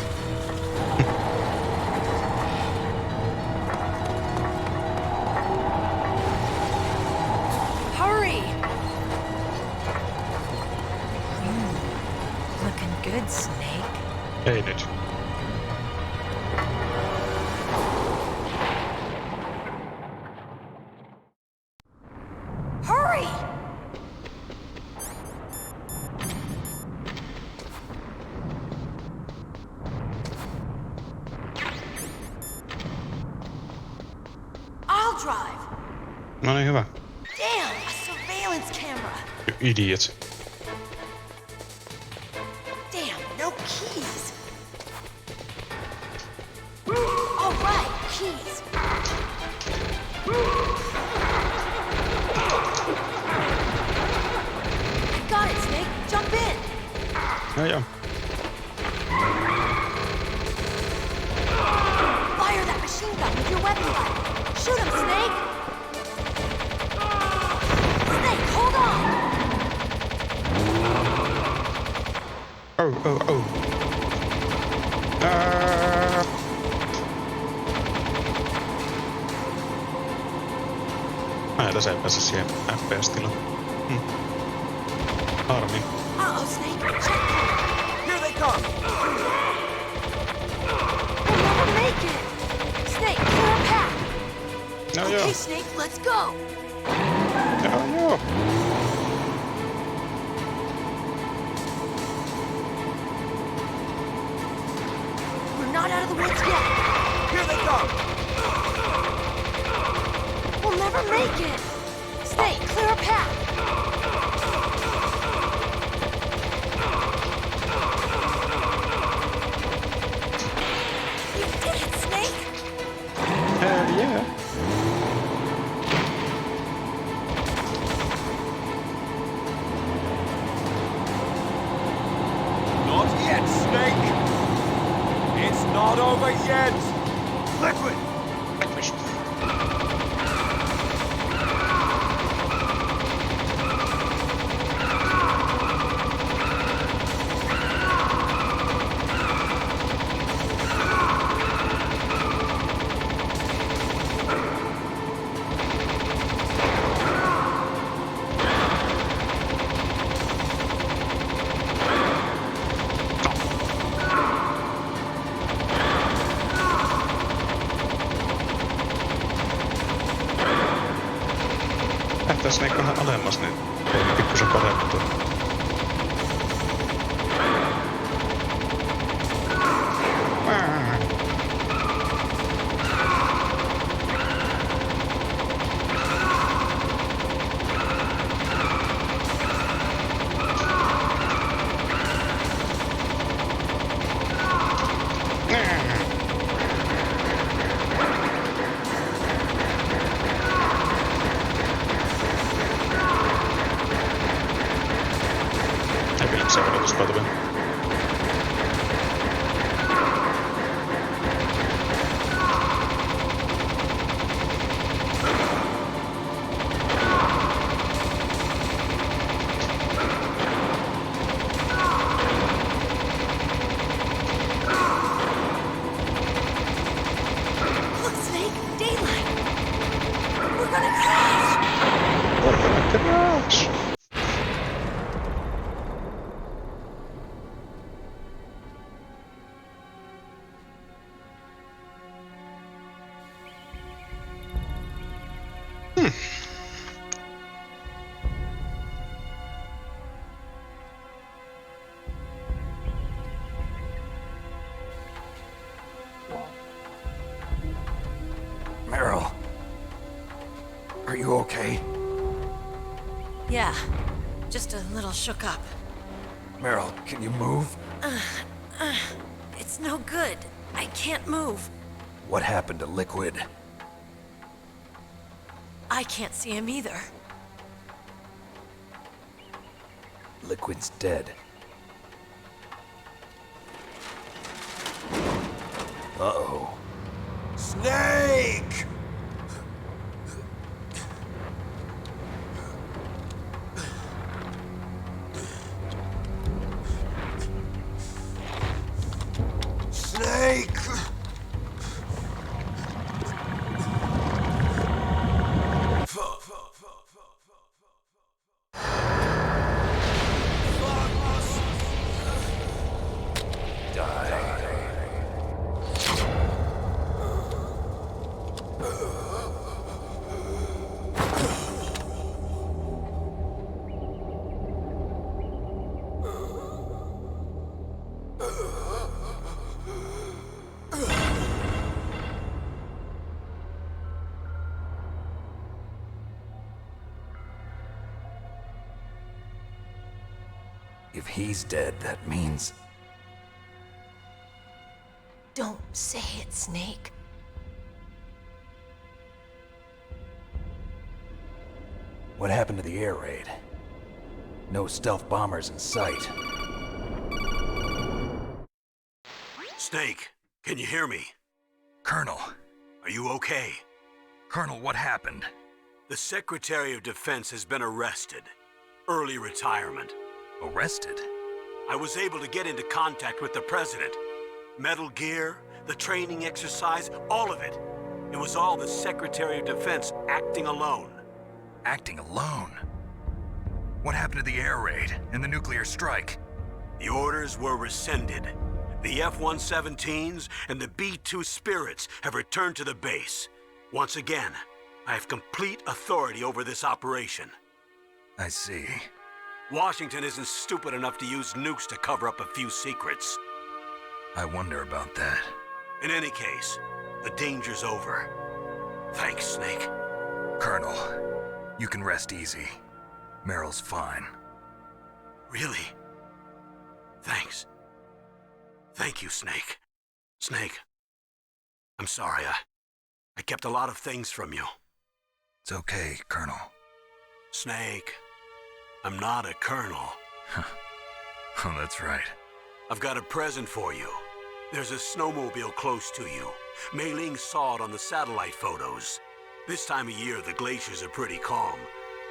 Hurry! Looking good, Snake. Ei nyt. Hurry! I'll drive. No niin, hyvä. Damn, a surveillance camera. Idiot. Damn, no keys. All right, keys. I got it, Snake. Jump in. Joo joo. Fire that machine gun with your weapon gun. Shoot him, Snake. Snake, hold on. Oh, oh, oh. Tässä ei pääse siihen FPS-tilaan. Harmi. Uh-oh, Snake. Check. Here they come. We'll never make it. Snake, clear a path. No Okay, joo. Snake, let's go. Joo joo. We're not out of the woods yet. Here they come. We'll never make it. Snake, clear a path. You did it, Snake. Hell yeah. Not yet, Snake! It's not over yet! Liquid! Lähtäis ne vähän alemmas, niin pikkusen paremmin tuo. Look, Snake, daylight. We're gonna crash. Crash! Meryl. Are you okay? Yeah, just a little shook up. Meryl, can you move? It's no good. I can't move. What happened to Liquid? I can't see him either. Liquid's dead. Uh-oh. Snake! Snake! If he's dead, that means... Don't say it, Snake. What happened to the air raid? No stealth bombers in sight. Snake, can you hear me? Colonel. Are you okay? Colonel, what happened? The Secretary of Defense has been arrested. Early retirement. Arrested? I was able to get into contact with the President. Metal Gear, the training exercise, all of it. It was all the Secretary of Defense acting alone. Acting alone? What happened to the air raid and the nuclear strike? The orders were rescinded. The F-117s and the B-2 Spirits have returned to the base. Once again, I have complete authority over this operation. I see. Washington isn't stupid enough to use nukes to cover up a few secrets. I wonder about that. In any case, the danger's over. Thanks, Snake. Colonel, you can rest easy. Meryl's fine. Really? Thanks. Thank you, Snake. Snake, I'm sorry. I kept a lot of things from you. It's okay, Colonel. Snake, I'm not a colonel. Oh, that's right. I've got a present for you. There's a snowmobile close to you. Mei Ling saw it on the satellite photos. This time of year, the glaciers are pretty calm.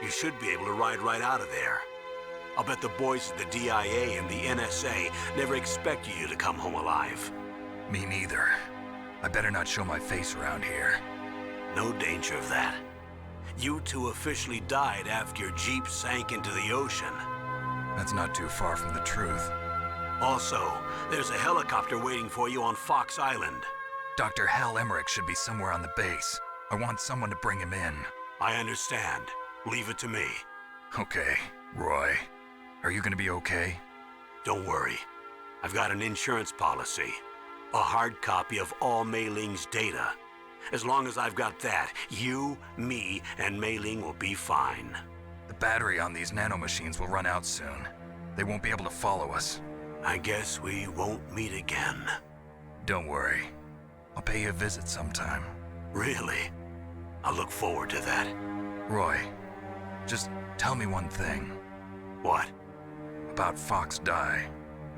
You should be able to ride right out of there. I'll bet the boys at the DIA and the NSA never expect you to come home alive. Me neither. I better not show my face around here. No danger of that. You two officially died after your Jeep sank into the ocean. That's not too far from the truth. Also, there's a helicopter waiting for you on Fox Island. Dr. Hal Emmerich should be somewhere on the base. I want someone to bring him in. I understand. Leave it to me. Okay, Roy. Are you gonna be okay? Don't worry. I've got an insurance policy. A hard copy of all Mei Ling's data. As long as I've got that, you, me, and Mei Ling will be fine. The battery on these nanomachines will run out soon. They won't be able to follow us. I guess we won't meet again. Don't worry. I'll pay you a visit sometime. Really? I look forward to that. Roy, just tell me one thing. What? About Fox Die.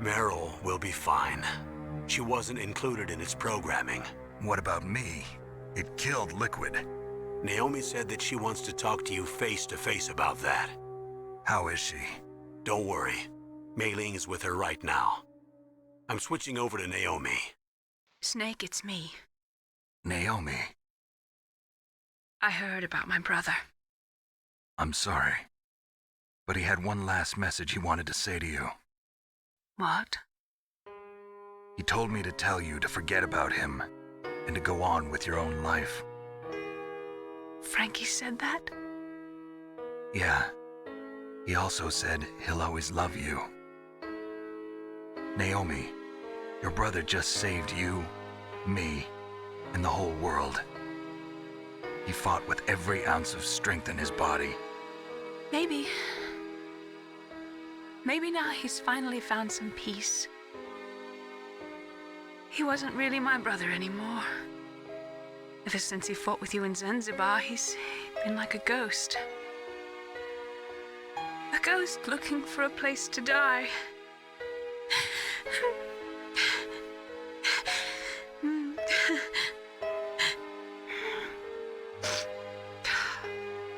Meryl will be fine. She wasn't included in its programming. What about me? It killed Liquid. Naomi said that she wants to talk to you face to face about that. How is she? Don't worry. Mei Ling is with her right now. I'm switching over to Naomi. Snake, it's me. Naomi. I heard about my brother. I'm sorry. But he had one last message he wanted to say to you. What? He told me to tell you to forget about him and to go on with your own life. Frankie said that? Yeah. He also said he'll always love you. Naomi, your brother just saved you, me, and the whole world. He fought with every ounce of strength in his body. Maybe. Maybe now he's finally found some peace. He wasn't really my brother anymore. Ever since he fought with you in Zanzibar, he's been like a ghost. A ghost looking for a place to die.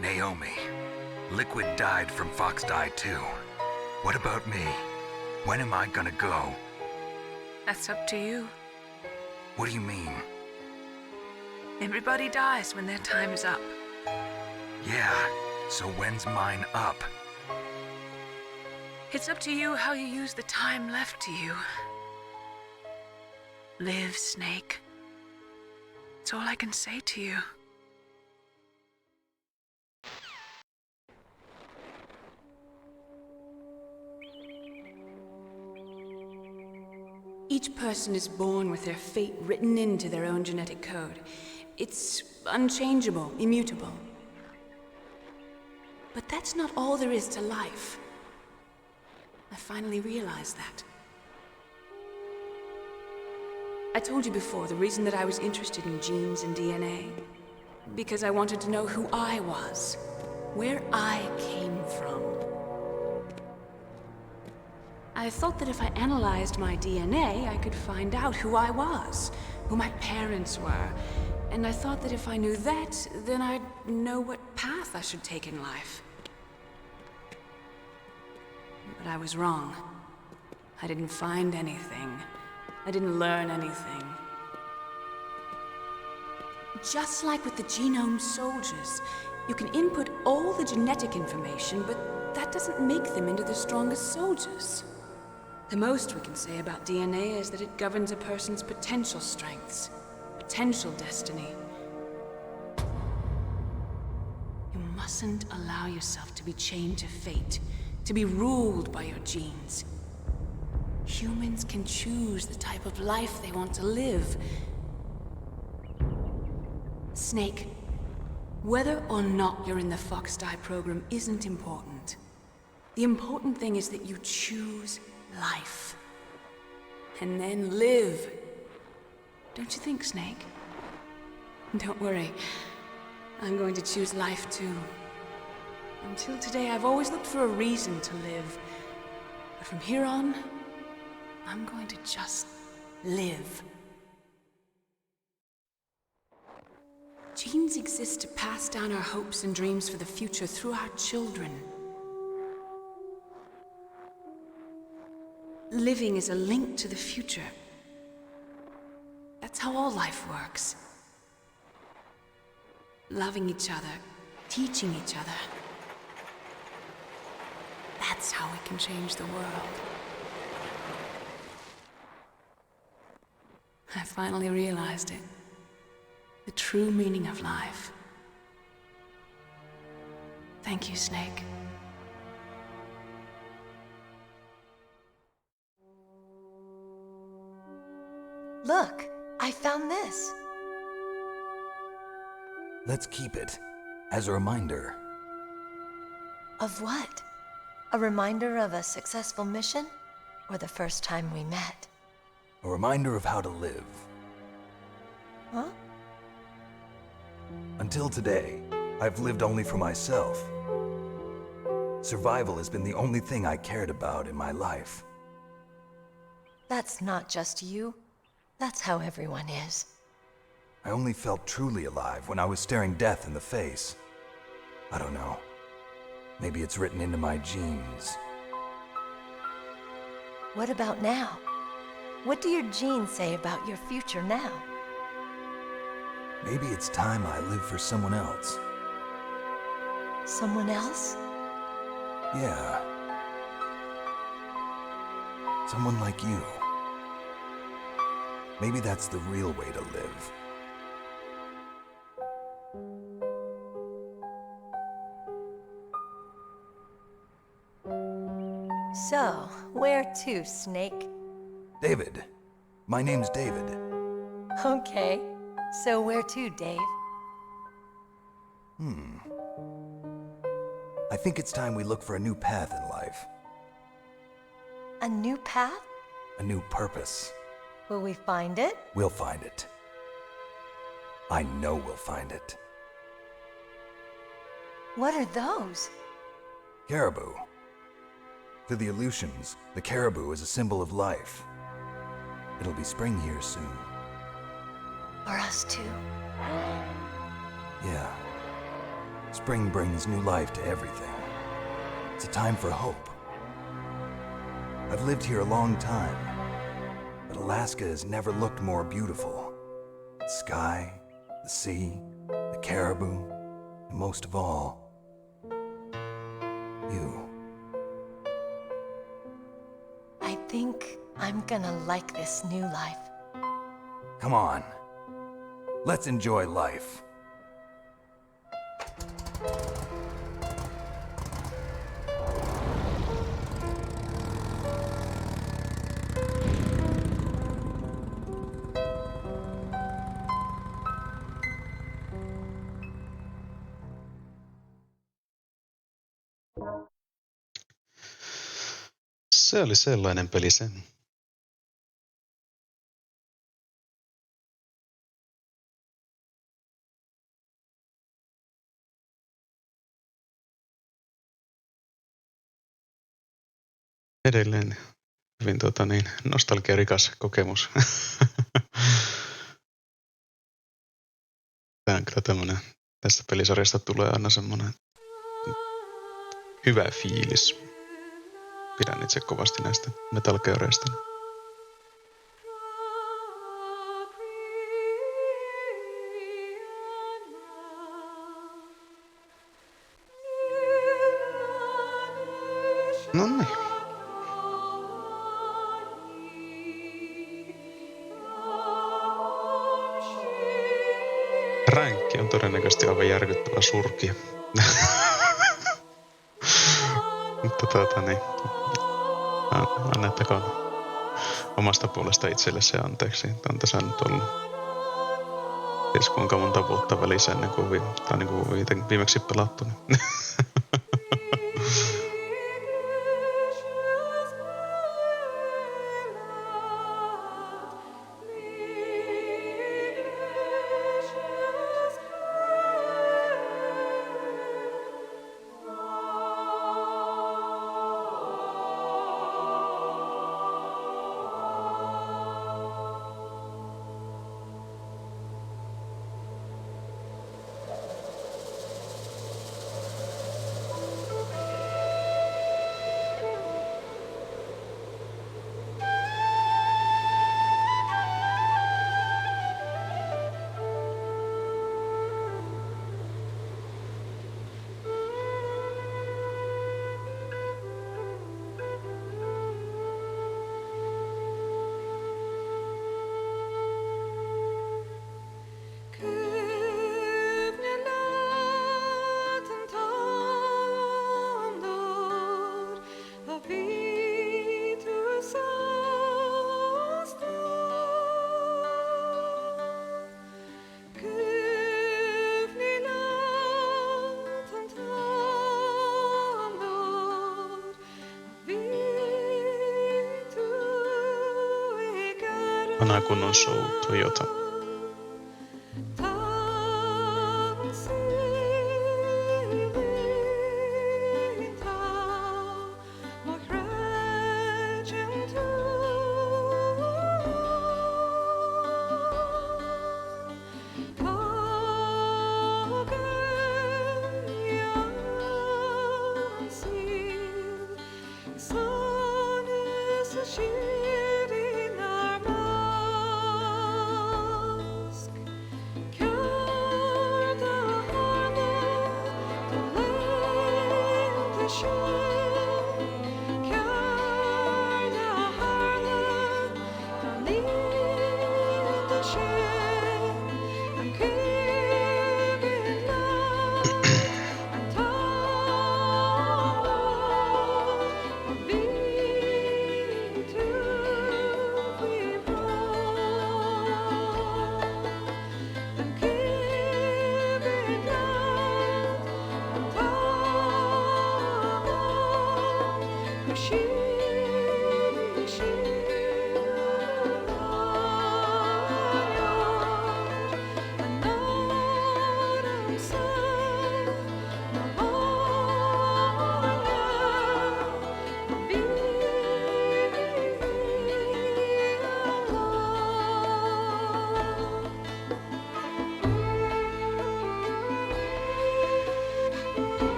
Naomi, Liquid died from Fox Die too. What about me? When am I gonna go? That's up to you. What do you mean? Everybody dies when their time is up. Yeah, so when's mine up? It's up to you how you use the time left to you. Live, Snake. That's all I can say to you. Each person is born with their fate written into their own genetic code. It's unchangeable, immutable. But that's not all there is to life. I finally realized that. I told you before the reason that I was interested in genes and DNA. Because I wanted to know who I was, where I came from. I thought that if I analyzed my DNA, I could find out who I was, who my parents were. And I thought that if I knew that, then I'd know what path I should take in life. But I was wrong. I didn't find anything. I didn't learn anything. Just like with the genome soldiers, you can input all the genetic information, but that doesn't make them into the strongest soldiers. The most we can say about DNA is that it governs a person's potential strengths, potential destiny. You mustn't allow yourself to be chained to fate, to be ruled by your genes. Humans can choose the type of life they want to live. Snake, whether or not you're in the Fox Die program isn't important. The important thing is that you choose life. And then live. Don't you think, Snake? Don't worry. I'm going to choose life too. Until today, I've always looked for a reason to live. But from here on, I'm going to just live. Genes exist to pass down our hopes and dreams for the future through our children. Living is a link to the future. That's how all life works. Loving each other, teaching each other. That's how we can change the world. I finally realized it. The true meaning of life. Thank you, Snake. Look, I found this. Let's keep it as a reminder. Of what? A reminder of a successful mission? Or the first time we met? A reminder of how to live. Huh? Until today, I've lived only for myself. Survival has been the only thing I cared about in my life. That's not just you. That's how everyone is. I only felt truly alive when I was staring death in the face. I don't know. Maybe it's written into my genes. What about now? What do your genes say about your future now? Maybe it's time I live for someone else. Someone else? Yeah. Someone like you. Maybe that's the real way to live. So, where to, Snake? David. My name's David. Okay. So where to, Dave? I think it's time we look for a new path in life. A new path? A new purpose. Will we find it? We'll find it. I know we'll find it. What are those? Caribou. To the Aleutians, the caribou is a symbol of life. It'll be spring here soon. For us too. Yeah. Spring brings new life to everything. It's a time for hope. I've lived here a long time, but Alaska has never looked more beautiful. The sky, the sea, the caribou, and most of all, you. I think I'm gonna like this new life. Come on. Let's enjoy life. Se oli sellainen peli sen. Edelleen hyvin nostalgiarikas kokemus. Tämä on kyllä tämmönen, tästä pelisarjasta tulee aina semmonen hyvä fiilis. Pidän itse kovasti näistä Metal Geareista. No niin. Ränkki on todennäköisesti aivan järkyttävä surkia. Mutta annettakoon omasta puolesta itselle se anteeksi. On tässä nyt ollut ties kuinka monta vuotta välissä ennen kuin viimeksi pelattu. Vanha kunnon show Toyota.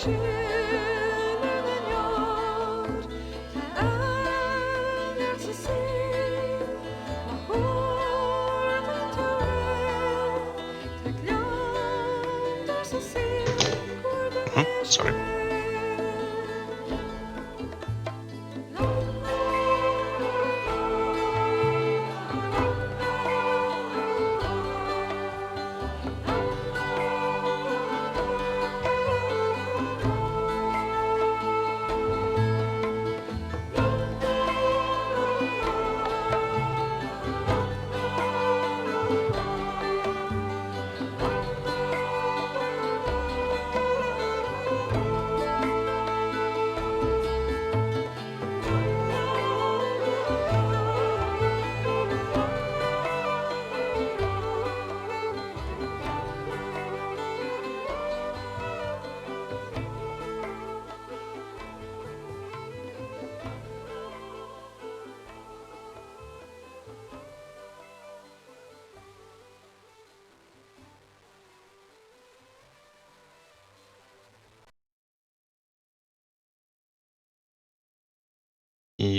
Sorry.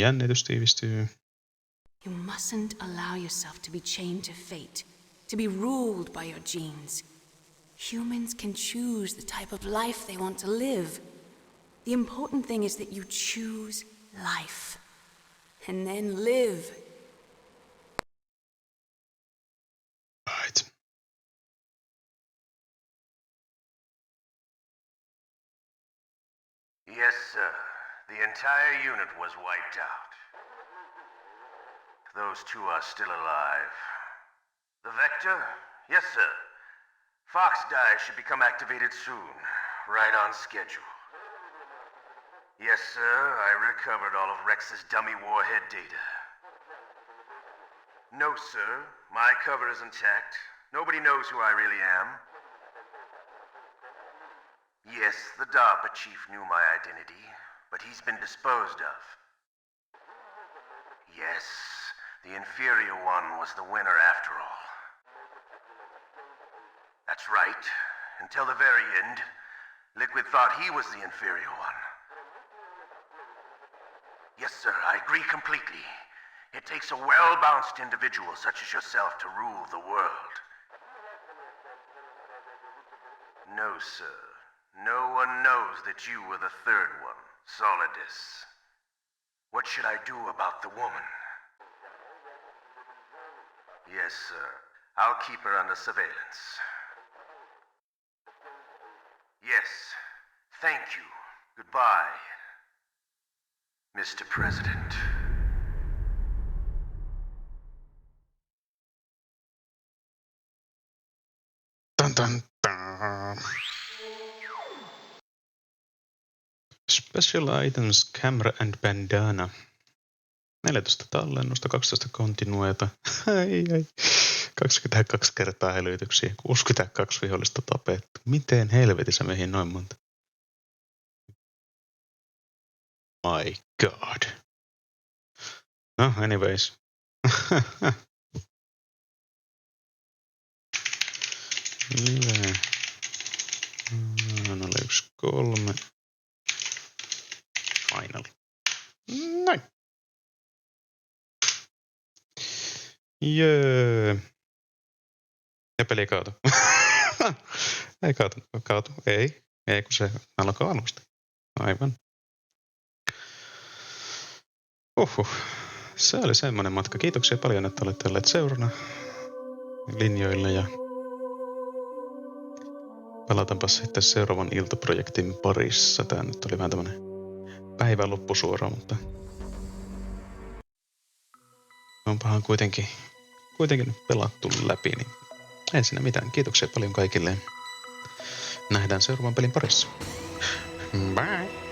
Jännitys tiivistyy. You mustn't allow yourself to be chained to fate, to be ruled by your genes. Humans can choose the type of life they want to live. The important thing is that you choose life. And then live. Right. Yes, sir. The entire unit was wiped out. Those two are still alive. The Vector? Yes, sir. Fox Die should become activated soon. Right on schedule. Yes, sir. I recovered all of Rex's dummy warhead data. No, sir. My cover is intact. Nobody knows who I really am. Yes, the DARPA chief knew my identity, but he's been disposed of. Yes, the inferior one was the winner after all. That's right. Until the very end, Liquid thought he was the inferior one. Yes, sir, I agree completely. It takes a well-balanced individual such as yourself to rule the world. No, sir. No one knows that you were the third one, Solidus. What should I do about the woman? Yes, sir. I'll keep her under surveillance. Yes. Thank you. Goodbye, Mr. President. Dun, dun, dun. Special items, camera and bandana. 14 tallennusta, 12 kontinueta. Ai. 22 kertaa hälytyksiä, 62 vihollista tapettu. Miten helvetissä meihin noin monta? My god. No, anyways. Live. 013. Finaali. Noin. Jee. Ja peli kaatu. Ei kaatu. Ei kun se alkoi alusta. Aivan. Se oli semmoinen matka. Kiitoksia paljon, että olette olleet seurana linjoilla ja palataanpa sitten seuraavan iltaprojektin parissa. Tää nyt oli vähän tämmönen päivän loppusuora, mutta onpahan kuitenkin nyt pelattu läpi, niin ei siinä mitään. Kiitoksia paljon kaikille. Nähdään seuraavan pelin parissa. Bye!